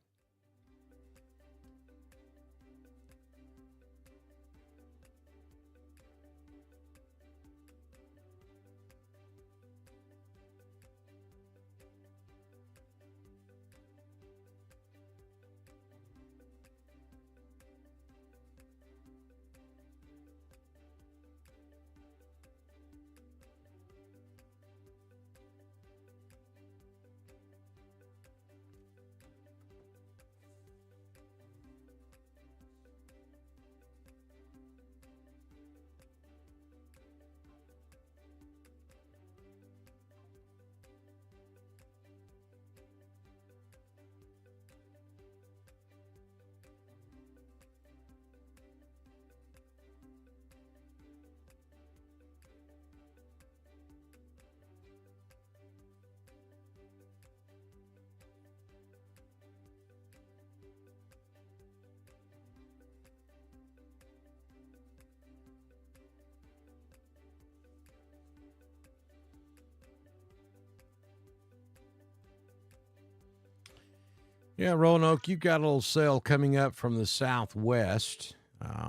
Yeah, Roanoke, you've got a little sale coming up from the southwest.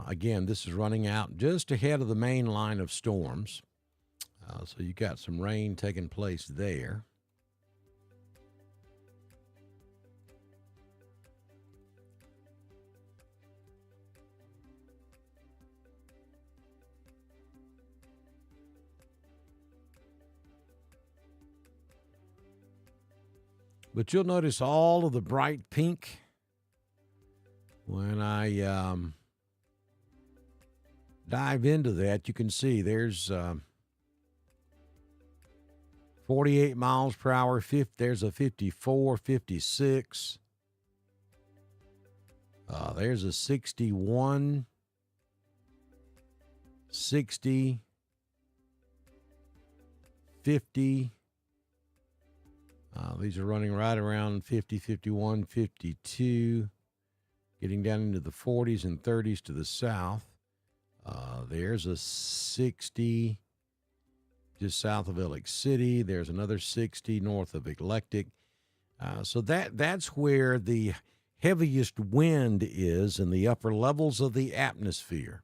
Again, this is running out just ahead of the main line of storms. So you got some rain taking place there. But you'll notice all of the bright pink when I dive into that. You can see there's 48 miles per hour. There's a 54, 56. There's a 61, 60, 50. These are running right around 50, 51, 52, getting down into the 40s and 30s to the south. There's a 60 just south of Alex City. There's another 60 north of Eclectic. So that's where the heaviest wind is in the upper levels of the atmosphere.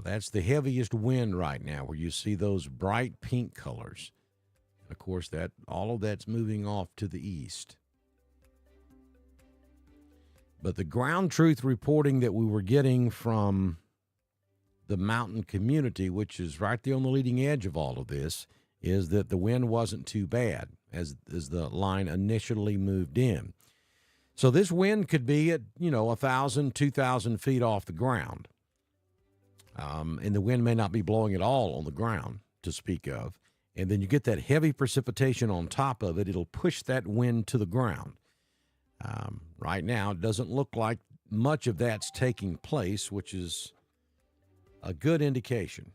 That's the heaviest wind right now, where you see those bright pink colors. And of course, all of that's moving off to the east. But the ground truth reporting that we were getting from the mountain community, which is right there on the leading edge of all of this, is that the wind wasn't too bad as the line initially moved in. So this wind could be at, 1,000, 2,000 feet off the ground. And the wind may not be blowing at all on the ground to speak of. And then you get that heavy precipitation on top of it. It'll push that wind to the ground. Right now, it doesn't look like much of that's taking place, which is a good indication.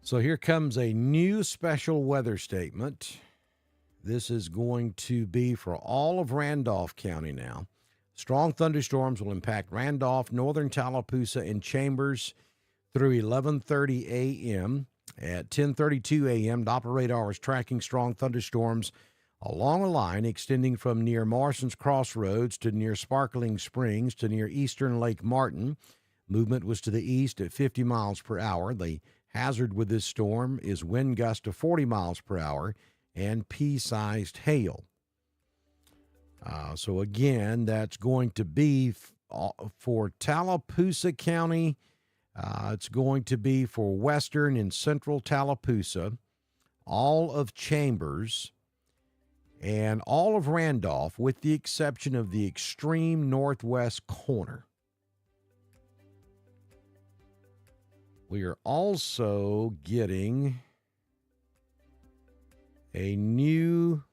So here comes a new special weather statement. This is going to be for all of Randolph County now. Strong thunderstorms will impact Randolph, northern Tallapoosa, and Chambers through 11:30 a.m. At 10:32 a.m., Doppler radar is tracking strong thunderstorms along a line extending from near Morrison's Crossroads to near Sparkling Springs to near eastern Lake Martin. Movement was to the east at 50 miles per hour. The hazard with this storm is wind gusts to 40 miles per hour and pea-sized hail. So again, that's going to be for Tallapoosa County. It's going to be for western and central Tallapoosa, all of Chambers, and all of Randolph, with the exception of the extreme northwest corner. We are also getting a new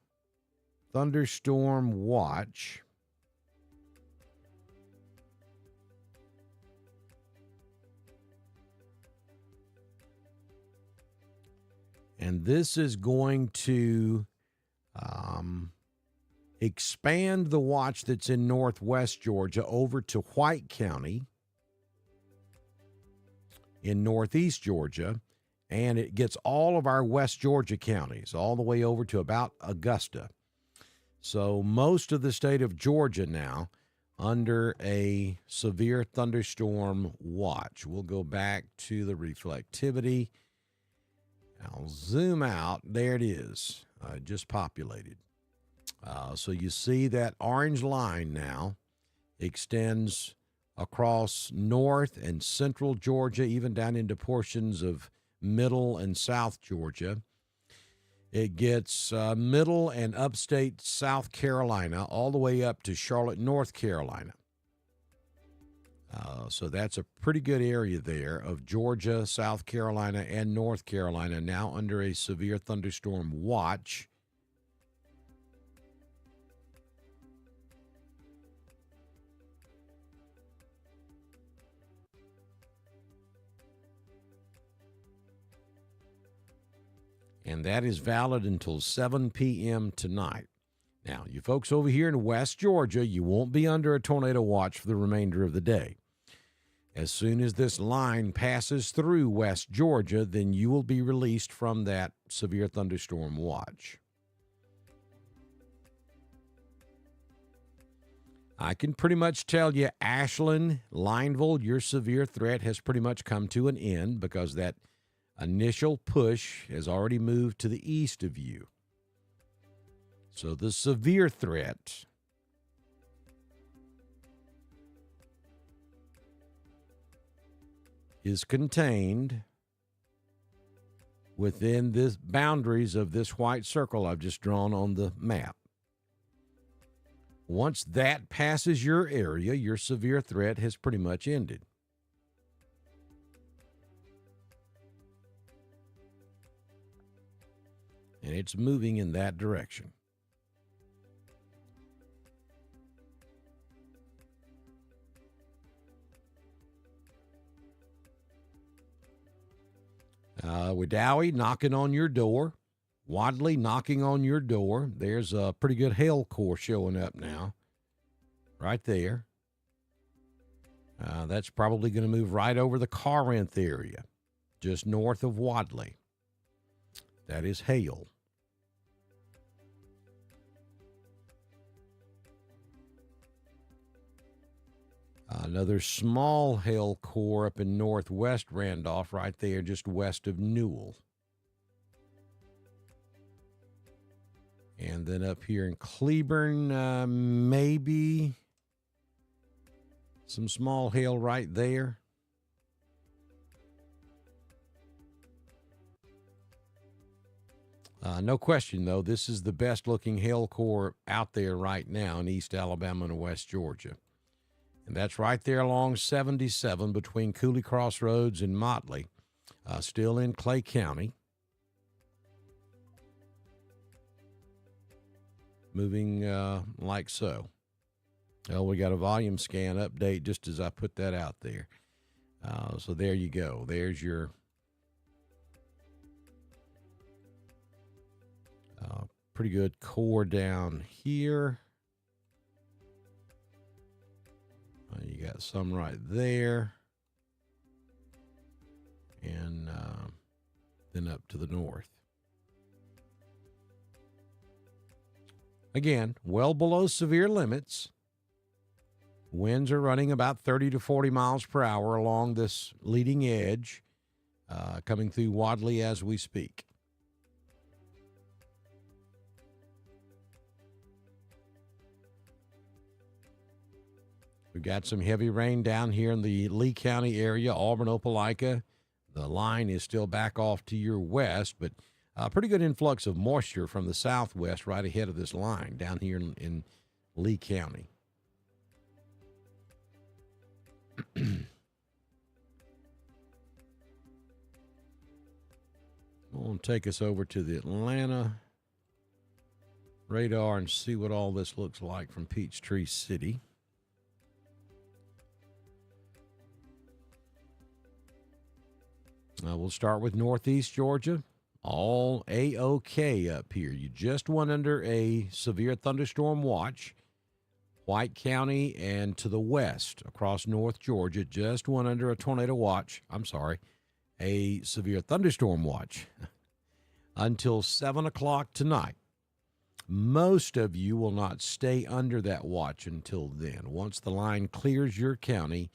thunderstorm watch. And this is going to expand the watch that's in northwest Georgia over to White County in northeast Georgia. And it gets all of our West Georgia counties all the way over to about Augusta. So most of the state of Georgia now under a severe thunderstorm watch. We'll go back to the reflectivity. I'll zoom out. There it is. Just populated. So you see that orange line now extends across north and central Georgia, even down into portions of middle and south Georgia. It gets middle and upstate South Carolina all the way up to Charlotte, North Carolina. So that's a pretty good area there of Georgia, South Carolina, and North Carolina now under a severe thunderstorm watch. And that is valid until 7 p.m. tonight. Now, you folks over here in West Georgia, you won't be under a tornado watch for the remainder of the day. As soon as this line passes through West Georgia, then you will be released from that severe thunderstorm watch. I can pretty much tell you, Ashland, Lineville, your severe threat has pretty much come to an end because that initial push has already moved to the east of you. So the severe threat is contained within the boundaries of this white circle I've just drawn on the map. Once that passes your area, your severe threat has pretty much ended. And it's moving in that direction. Wedowee knocking on your door. Wadley knocking on your door. There's a pretty good hail core showing up now. Right there. That's probably going to move right over the Corinth area, just north of Wadley. That is hail. Another small hail core up in northwest Randolph, right there, just west of Newell. And then up here in Cleburne, maybe some small hail right there. No question, though, this is the best looking hail core out there right now in East Alabama and West Georgia. And that's right there along 77 between Cooley Crossroads and Motley, still in Clay County. Moving like so. Well, we got a volume scan update just as I put that out there. So there you go. There's your pretty good core down here. You got some right there. And then up to the north. Again, well below severe limits. Winds are running about 30 to 40 miles per hour along this leading edge, coming through Wadley as we speak. We've got some heavy rain down here in the Lee County area, Auburn, Opelika. The line is still back off to your west, but a pretty good influx of moisture from the southwest right ahead of this line down here in Lee County. We'll take us over to the Atlanta radar and see what all this looks like from Peachtree City. We'll start with northeast Georgia. All A-OK up here. You just went under a severe thunderstorm watch. White County and to the west across North Georgia just went under a tornado watch. A severe thunderstorm watch until 7 o'clock tonight. Most of you will not stay under that watch until then. Once the line clears your county,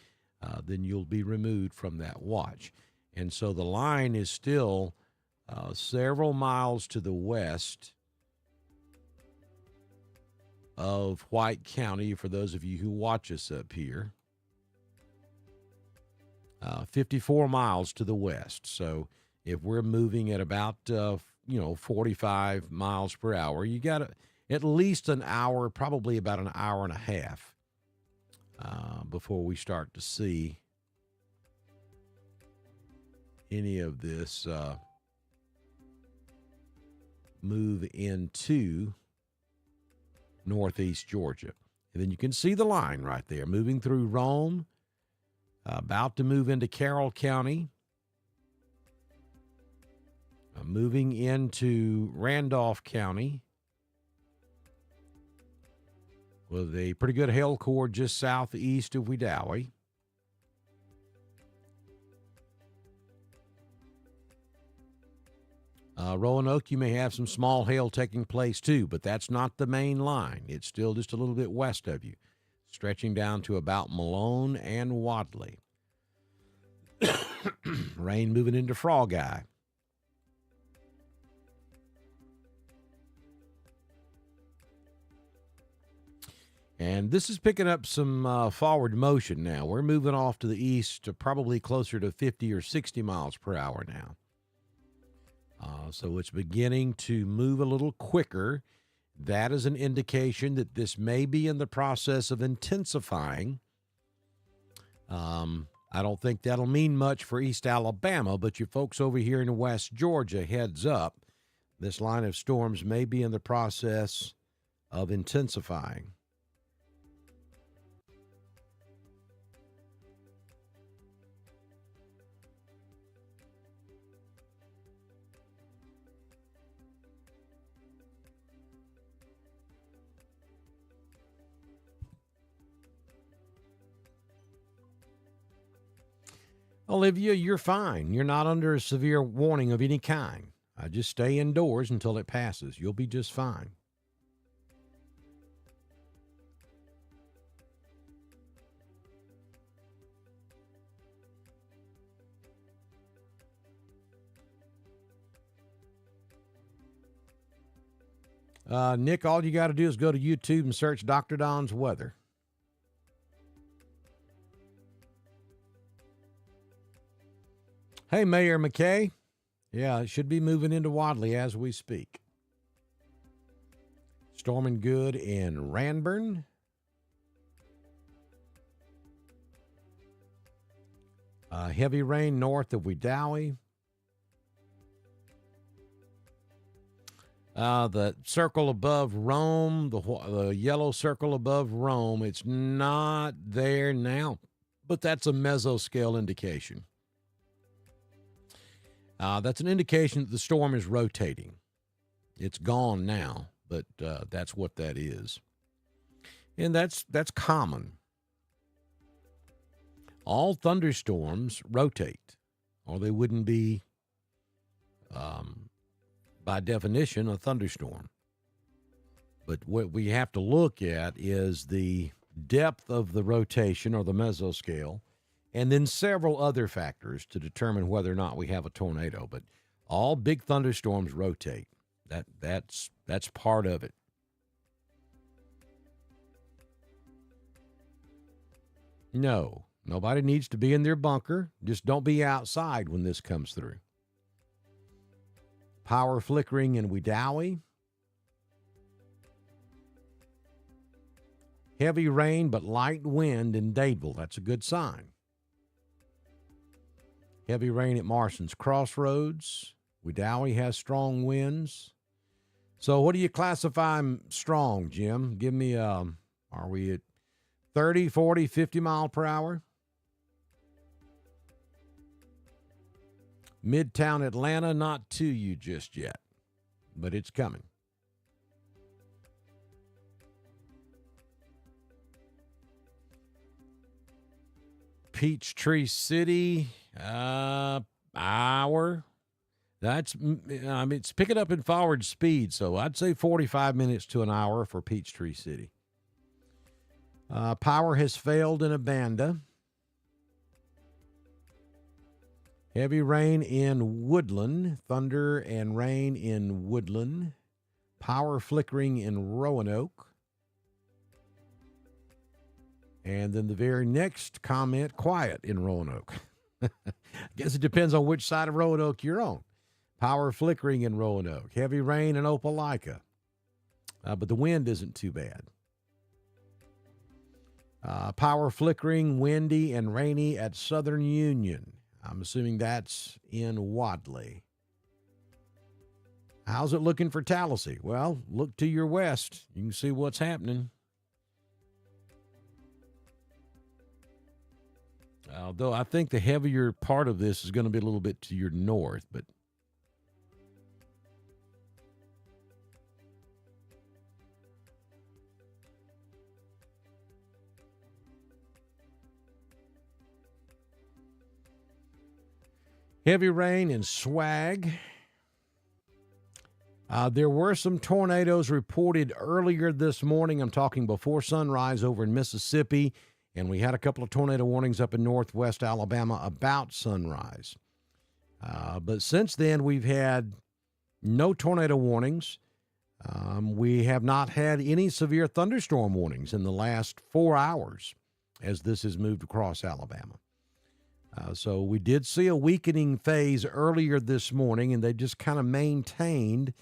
then you'll be removed from that watch. And so the line is still several miles to the west of White County, for those of you who watch us up here. 54 miles to the west. So if we're moving at about, 45 miles per hour, you got at least an hour, probably about an hour and a half before we start to see any of this move into northeast Georgia. And then you can see the line right there moving through Rome, about to move into Carroll County, moving into Randolph County with a pretty good hail core just southeast of Wedowee. Roanoke, you may have some small hail taking place too, but that's not the main line. It's still just a little bit west of you, stretching down to about Malone and Wadley. Rain moving into Frog Eye. And this is picking up some forward motion now. We're moving off to the east to probably closer to 50 or 60 miles per hour now. So it's beginning to move a little quicker. That is an indication that this may be in the process of intensifying. I don't think that'll mean much for East Alabama, but you folks over here in West Georgia, heads up. This line of storms may be in the process of intensifying. Olivia, you're fine. You're not under a severe warning of any kind. Just stay indoors until it passes. You'll be just fine. Nick, all you got to do is go to YouTube and search Dr. Don's weather. Hey, Mayor McKay. Yeah, it should be moving into Wadley as we speak. Storming good in Ranburne. Heavy rain north of Wedowee. The circle above Rome, the yellow circle above Rome, it's not there now, but that's a mesoscale indication. That's an indication that the storm is rotating. It's gone now, but that's what that is. And that's common. All thunderstorms rotate, or they wouldn't be, by definition, a thunderstorm. But what we have to look at is the depth of the rotation, or the mesoscale, and then several other factors to determine whether or not we have a tornado. But all big thunderstorms rotate. That's part of it. No, nobody needs to be in their bunker. Just don't be outside when this comes through. Power flickering in Wedowee. Heavy rain but light wind in Dadeville. That's a good sign. Heavy rain at Marston's Crossroads. Wedowee has strong winds. So what do you classify strong, Jim? Give me, are we at 30, 40, 50 mile per hour? Midtown Atlanta, not to you just yet, but it's coming. Peachtree City, hour. That's, it's picking up in forward speed, so I'd say 45 minutes to an hour for Peachtree City. Power has failed in Abanda. Heavy rain in Woodland, thunder and rain in Woodland. Power flickering in Roanoke. And then the very next comment, quiet in Roanoke. I guess it depends on which side of Roanoke you're on. Power flickering in Roanoke. Heavy rain in Opelika. But the wind isn't too bad. Power flickering, windy, and rainy at Southern Union. I'm assuming that's in Wadley. How's it looking for Tallahassee? Well, look to your west. You can see what's happening. Although I think the heavier part of this is going to be a little bit to your north, but heavy rain in Swag. There were some tornadoes reported earlier this morning. I'm talking before sunrise over in Mississippi. And we had a couple of tornado warnings up in northwest Alabama about sunrise. But since then, we've had no tornado warnings. We have not had any severe thunderstorm warnings in the last 4 hours as this has moved across Alabama. So we did see a weakening phase earlier this morning, and they just kind of maintained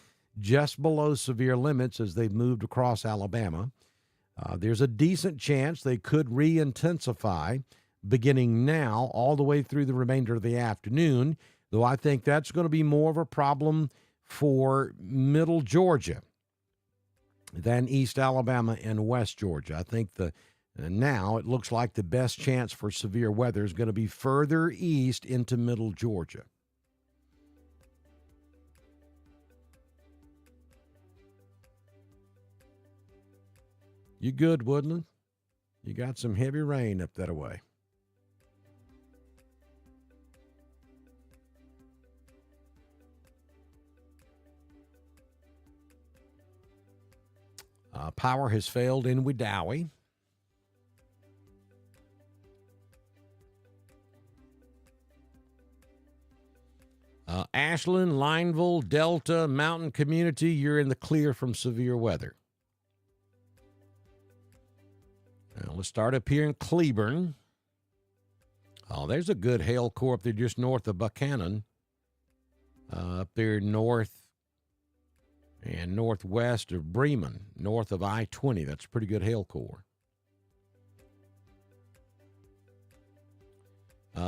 just below severe limits as they've moved across Alabama. There's a decent chance they could re-intensify beginning now all the way through the remainder of the afternoon, though I think that's going to be more of a problem for middle Georgia than East Alabama and West Georgia. I think now it looks like the best chance for severe weather is going to be further east into middle Georgia. You good, Woodland? You got some heavy rain up that way. Power has failed in Wedowee. Ashland, Lineville, Delta, Mountain Community, you're in the clear from severe weather. Now, let's start up here in Cleburne. Oh, there's a good hail core up there just north of Buchanan. Up there north and northwest of Bremen, north of I-20. That's a pretty good hail core.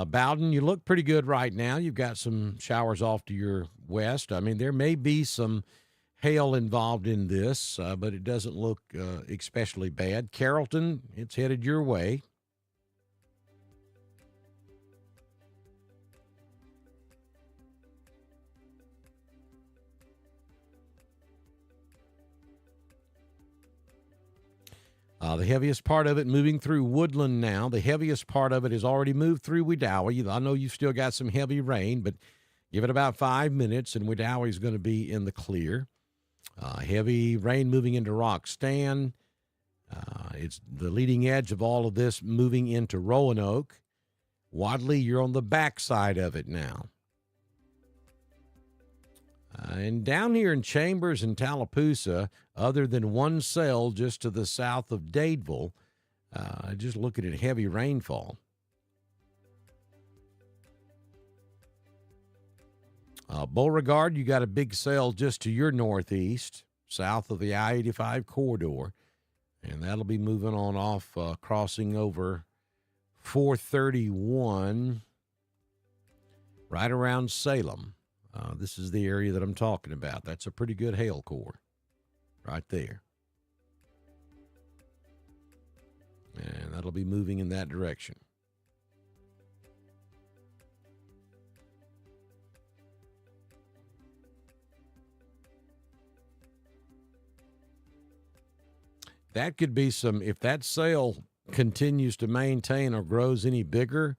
Bowden, you look pretty good right now. You've got some showers off to your west. I mean, there may be some hail involved in this, but it doesn't look especially bad. Carrollton, it's headed your way. The heaviest part of it moving through Woodland now. The heaviest part of it has already moved through Wedowee. I know you've still got some heavy rain, but give it about 5 minutes, and Wedowee is going to be in the clear. Heavy rain moving into Roxton. It's the leading edge of all of this moving into Roanoke. Wadley, you're on the backside of it now. And down here in Chambers and Tallapoosa, other than one cell just to the south of Dadeville, just looking at heavy rainfall. Beauregard, you got a big cell just to your northeast, south of the I-85 corridor, and that'll be moving on off, crossing over 431, right around Salem. This is the area that I'm talking about. That's a pretty good hail core right there. And that'll be moving in that direction. That could be some, if that cell continues to maintain or grows any bigger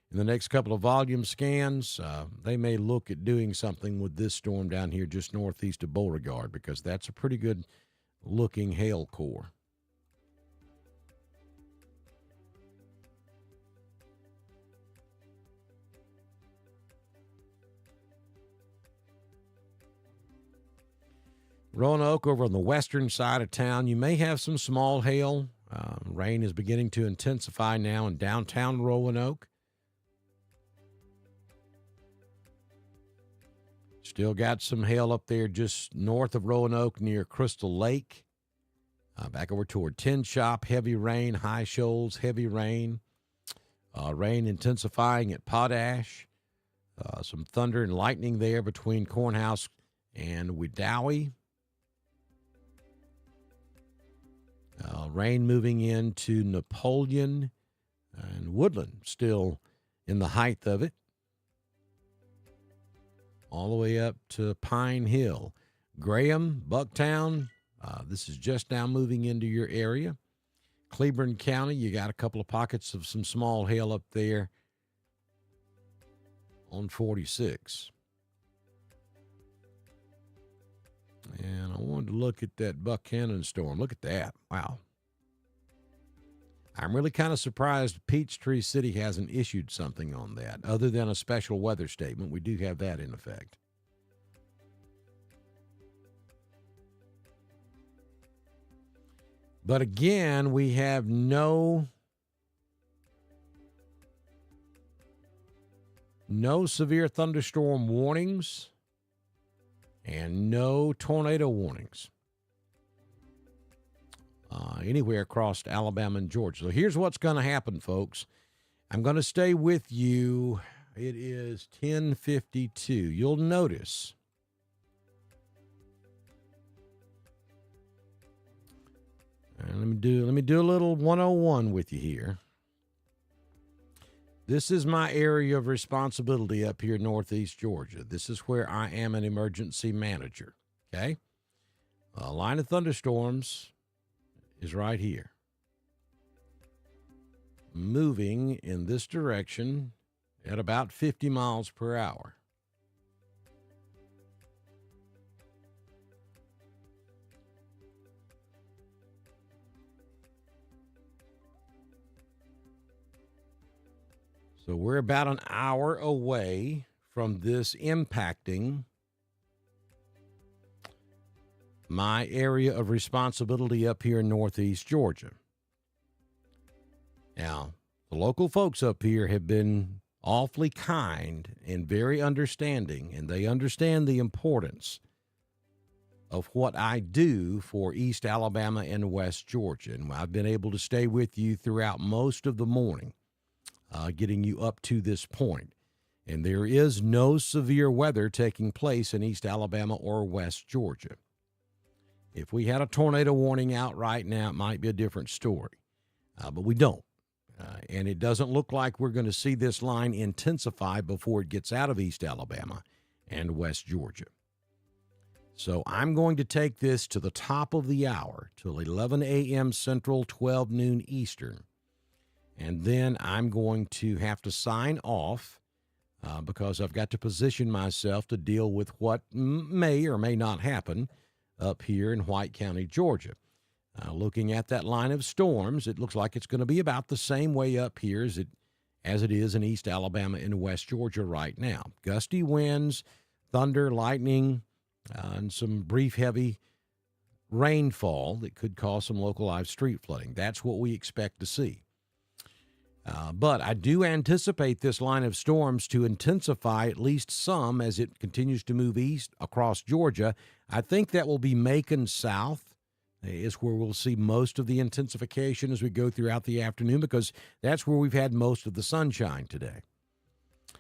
in the next couple of volume scans, they may look at doing something with this storm down here just northeast of Beauregard, because that's a pretty good looking hail core. Roanoke over on the western side of town, you may have some small hail. Rain is beginning to intensify now in downtown Roanoke. Still got some hail up there just north of Roanoke near Crystal Lake. Back over toward Tin Shop, heavy rain. High Shoals, heavy rain. Rain intensifying at Potash. Some thunder and lightning there between Cornhouse and Wedowee. Rain moving into Napoleon and Woodland, still in the height of it. All the way up to Pine Hill. Graham, Bucktown, this is just now moving into your area. Cleburne County, you got a couple of pockets of some small hail up there on 46. And I wanted to look at that Buchanan storm. Look at that. Wow. I'm really kind of surprised Peachtree City hasn't issued something on that, other than a special weather statement. We do have that in effect. But again, we have no severe thunderstorm warnings. and no tornado warnings anywhere across Alabama and Georgia. So here's what's going to happen, folks. I'm going to stay with you. It is 10:52. You'll notice let me do a little 101 with you here. This is my area of responsibility up here in Northeast Georgia. This is where I am an emergency manager, okay? A line of thunderstorms is right here, moving in this direction at about 50 miles per hour. So we're about an hour away from this impacting my area of responsibility up here in Northeast Georgia. Now, the local folks up here have been awfully kind and very understanding, and they understand the importance of what I do for East Alabama and West Georgia. And I've been able to stay with you throughout most of the morning, getting you up to this point. And there is no severe weather taking place in East Alabama or West Georgia. If we had a tornado warning out right now, it might be a different story, but we don't. And it doesn't look like we're going to see this line intensify before it gets out of East Alabama and West Georgia. So I'm going to take this to the top of the hour, till 11 a.m. Central, 12 noon Eastern. And then I'm going to have to sign off because I've got to position myself to deal with what may or may not happen up here in White County, Georgia. Looking at that line of storms, it looks like it's going to be about the same way up here as it is in East Alabama and West Georgia right now. Gusty winds, thunder, lightning, and some brief heavy rainfall that could cause some localized street flooding. That's what we expect to see. But I do anticipate this line of storms to intensify at least some as it continues to move east across Georgia. I think that will be Macon south is where we'll see most of the intensification as we go throughout the afternoon, because that's where we've had most of the sunshine today.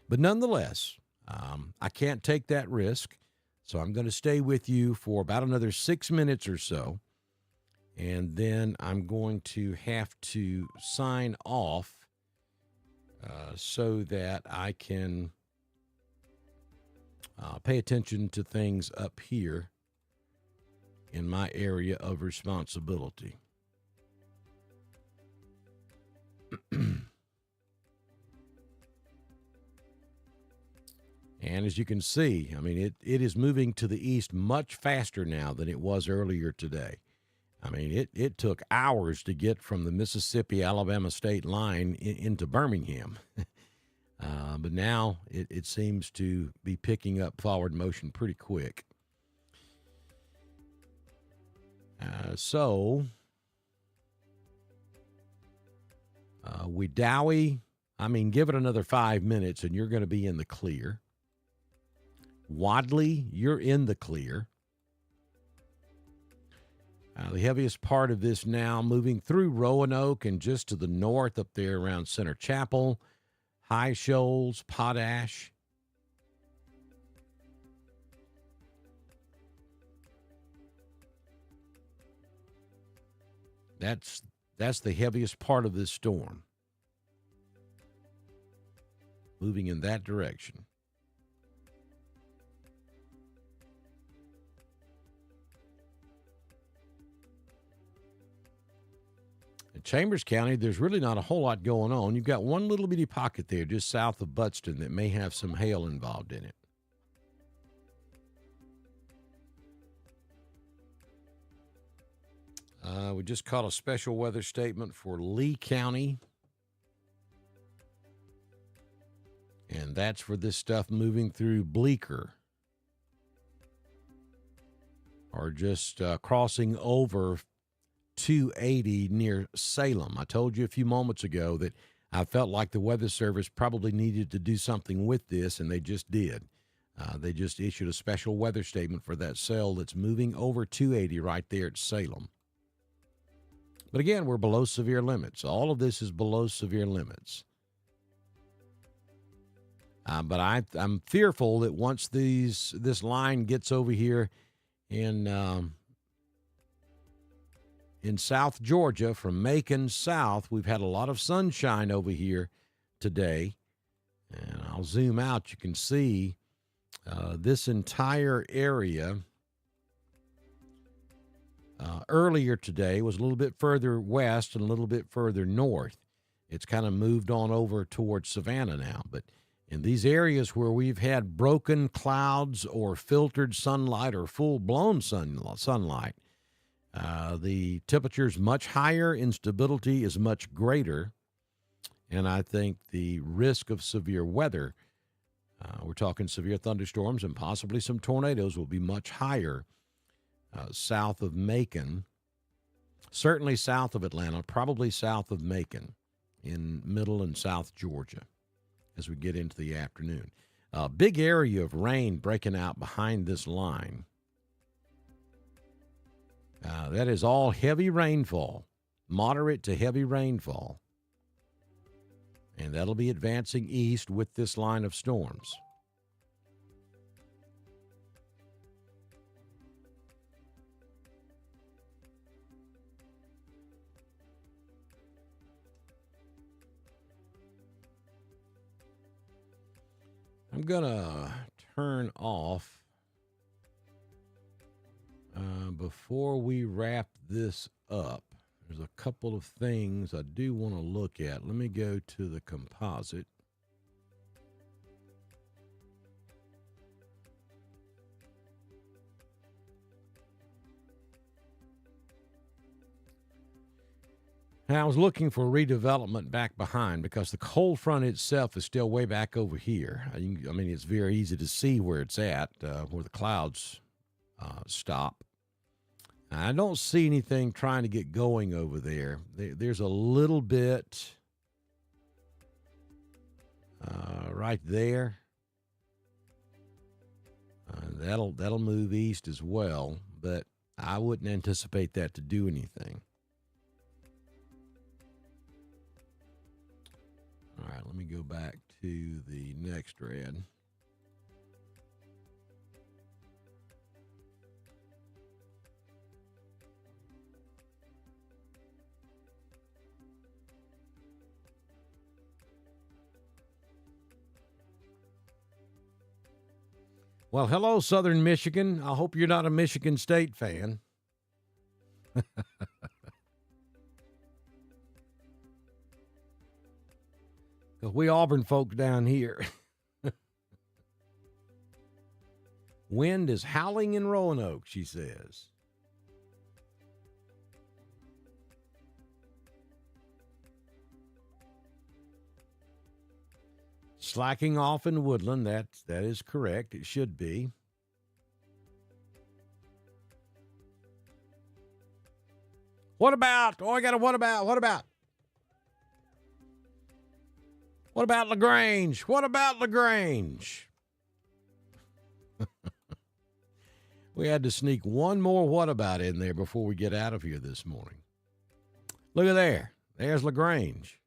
But nonetheless, I can't take that risk, so I'm going to stay with you for about another 6 minutes or so, and then I'm going to have to sign off so that I can pay attention to things up here in my area of responsibility. And as you can see, I mean, it is moving to the east much faster now than it was earlier today. I mean, it took hours to get from the Mississippi-Alabama state line into Birmingham. But now it seems to be picking up forward motion pretty quick. Wedowee, I mean, give it another 5 minutes and you're going to be in the clear. Wadley, you're in the clear. The heaviest part of this now moving through Roanoke and just to the north up there around Center Chapel, High Shoals, Potash. That's the heaviest part of this storm, moving in that direction. In Chambers County, there's really not a whole lot going on. You've got one little bitty pocket there just south of Buxton that may have some hail involved in it. We just caught a special weather statement for Lee County. And that's for this stuff moving through Bleecker. Or just crossing over 280 near Salem. I told you a few moments ago that I felt like the Weather Service probably needed to do something with this, and they just did. They just issued a special weather statement for that cell that's moving over 280 right there at Salem. But again, we're below severe limits. All of this is below severe limits. But I'm fearful that once this line gets over here in South Georgia, from Macon south, we've had a lot of sunshine over here today. And I'll zoom out. You can see this entire area earlier today was a little bit further west and a little bit further north. It's kind of moved on over towards Savannah now. But in these areas where we've had broken clouds or filtered sunlight or full-blown sunlight, the temperature is much higher, instability is much greater, and I think the risk of severe weather, we're talking severe thunderstorms and possibly some tornadoes, will be much higher south of Macon, certainly south of Atlanta, probably south of Macon in middle and south Georgia as we get into the afternoon. A big area of rain breaking out behind this line. That is all heavy rainfall, moderate to heavy rainfall. And that'll be advancing east with this line of storms. I'm going to turn off before we wrap this up. There's a couple of things I do want to look at. Let me go to the composite. Now, I was looking for redevelopment back behind because the cold front itself is still way back over here. I mean, it's very easy to see where it's at, where the clouds stop. I don't see anything trying to get going over there. There's a little bit right there. That'll move east as well, but I wouldn't anticipate that to do anything. All right, let me go back to the next red. Well, hello, Southern Michigan. I hope you're not a Michigan State fan. Because we Auburn folks down here. Wind is howling in Roanoke, she says. Slacking off in Woodland, that is correct. It should be. What about? Oh, I got a what about? What about? What about LaGrange? What about LaGrange? We had to sneak one more what about in there before we get out of here this morning. Look at there. There's LaGrange.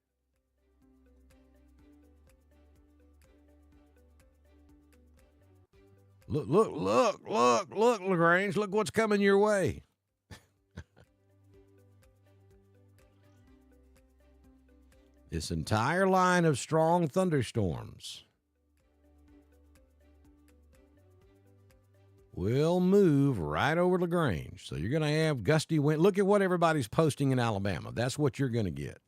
Look, LaGrange. Look what's coming your way. This entire line of strong thunderstorms will move right over LaGrange. So you're going to have gusty wind. Look at what everybody's posting in Alabama. That's what you're going to get.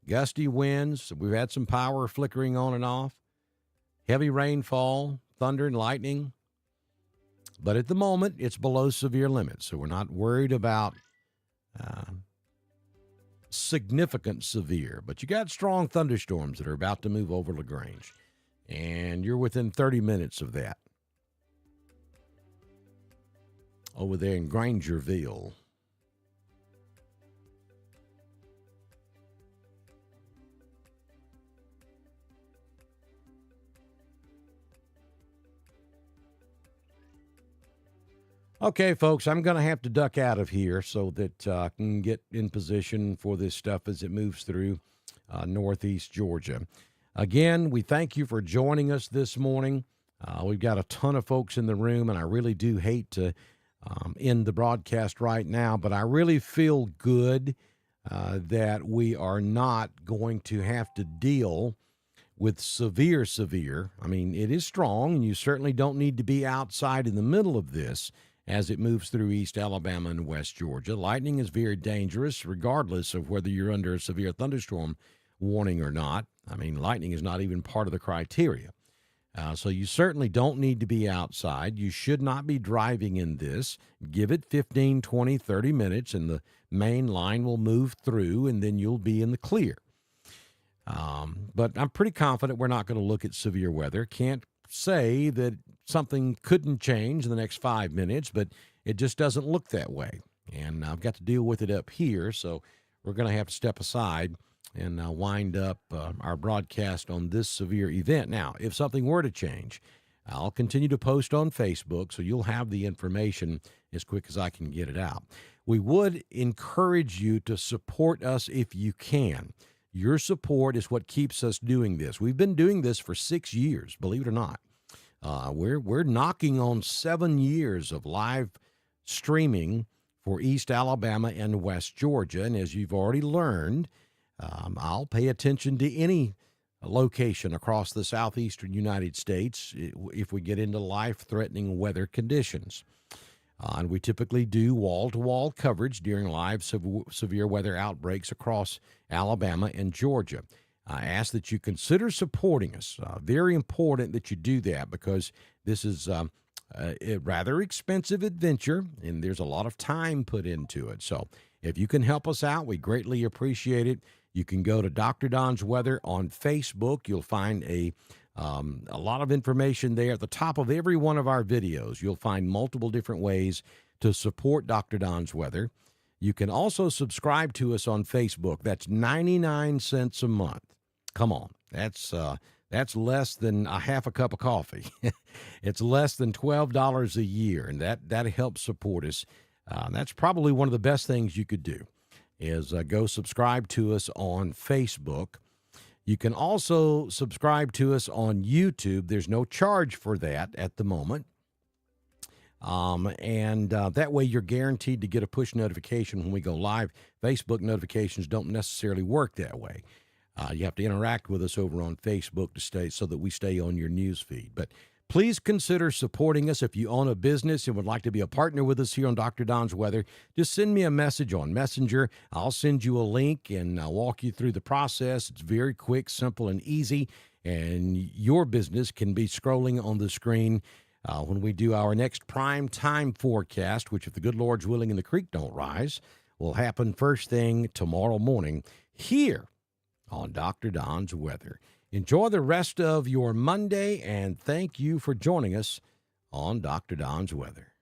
Gusty winds. We've had some power flickering on and off. Heavy rainfall, thunder and lightning. But at the moment, it's below severe limits. So we're not worried about significant severe. But you got strong thunderstorms that are about to move over LaGrange. And you're within 30 minutes of that. Over there in Grangerville. Okay, folks, I'm going to have to duck out of here so that I can get in position for this stuff as it moves through northeast Georgia. Again, we thank you for joining us this morning. We've got a ton of folks in the room, and I really do hate to end the broadcast right now, but I really feel good that we are not going to have to deal with severe. I mean, it is strong, and you certainly don't need to be outside in the middle of this as it moves through East Alabama and West Georgia. Lightning is very dangerous, regardless of whether you're under a severe thunderstorm warning or not. I mean, lightning is not even part of the criteria. So you certainly don't need to be outside. You should not be driving in this. Give it 15, 20, 30 minutes, and the main line will move through, and then you'll be in the clear. But I'm pretty confident we're not going to look at severe weather. Can't say that something couldn't change in the next 5 minutes, but it just doesn't look that way. And I've got to deal with it up here, so we're going to have to step aside and wind up our broadcast on this severe event. Now, if something were to change, I'll continue to post on Facebook, so you'll have the information as quick as I can get it out. We would encourage you to support us if you can. Your support is what keeps us doing this. We've been doing this for 6 years, believe it or not. We're knocking on 7 years of live streaming for East Alabama and West Georgia. And as you've already learned, I'll pay attention to any location across the southeastern United States if we get into life-threatening weather conditions. And we typically do wall-to-wall coverage during live severe weather outbreaks across Alabama and Georgia. I ask that you consider supporting us. Very important that you do that because this is a rather expensive adventure, and there's a lot of time put into it. So if you can help us out, we greatly appreciate it. You can go to Dr. Don's Weather on Facebook. You'll find a lot of information there. At the top of every one of our videos, you'll find multiple different ways to support Dr. Don's Weather. You can also subscribe to us on Facebook. That's 99 cents a month. Come on. That's less than a half a cup of coffee. It's less than $12 a year, and that helps support us. That's probably one of the best things you could do is go subscribe to us on Facebook. You can also subscribe to us on YouTube. There's no charge for that at the moment. And that way you're guaranteed to get a push notification when we go live. Facebook notifications don't necessarily work that way. You have to interact with us over on Facebook to stay so that we stay on your news feed. But please consider supporting us. If you own a business and would like to be a partner with us here on Dr. Don's Weather, just send me a message on Messenger. I'll send you a link and I'll walk you through the process. It's very quick, simple, and easy. And your business can be scrolling on the screen when we do our next prime time forecast, which, if the good Lord's willing and the creek don't rise, will happen first thing tomorrow morning here on Dr. Don's Weather. Enjoy the rest of your Monday, and thank you for joining us on Dr. Don's Weather.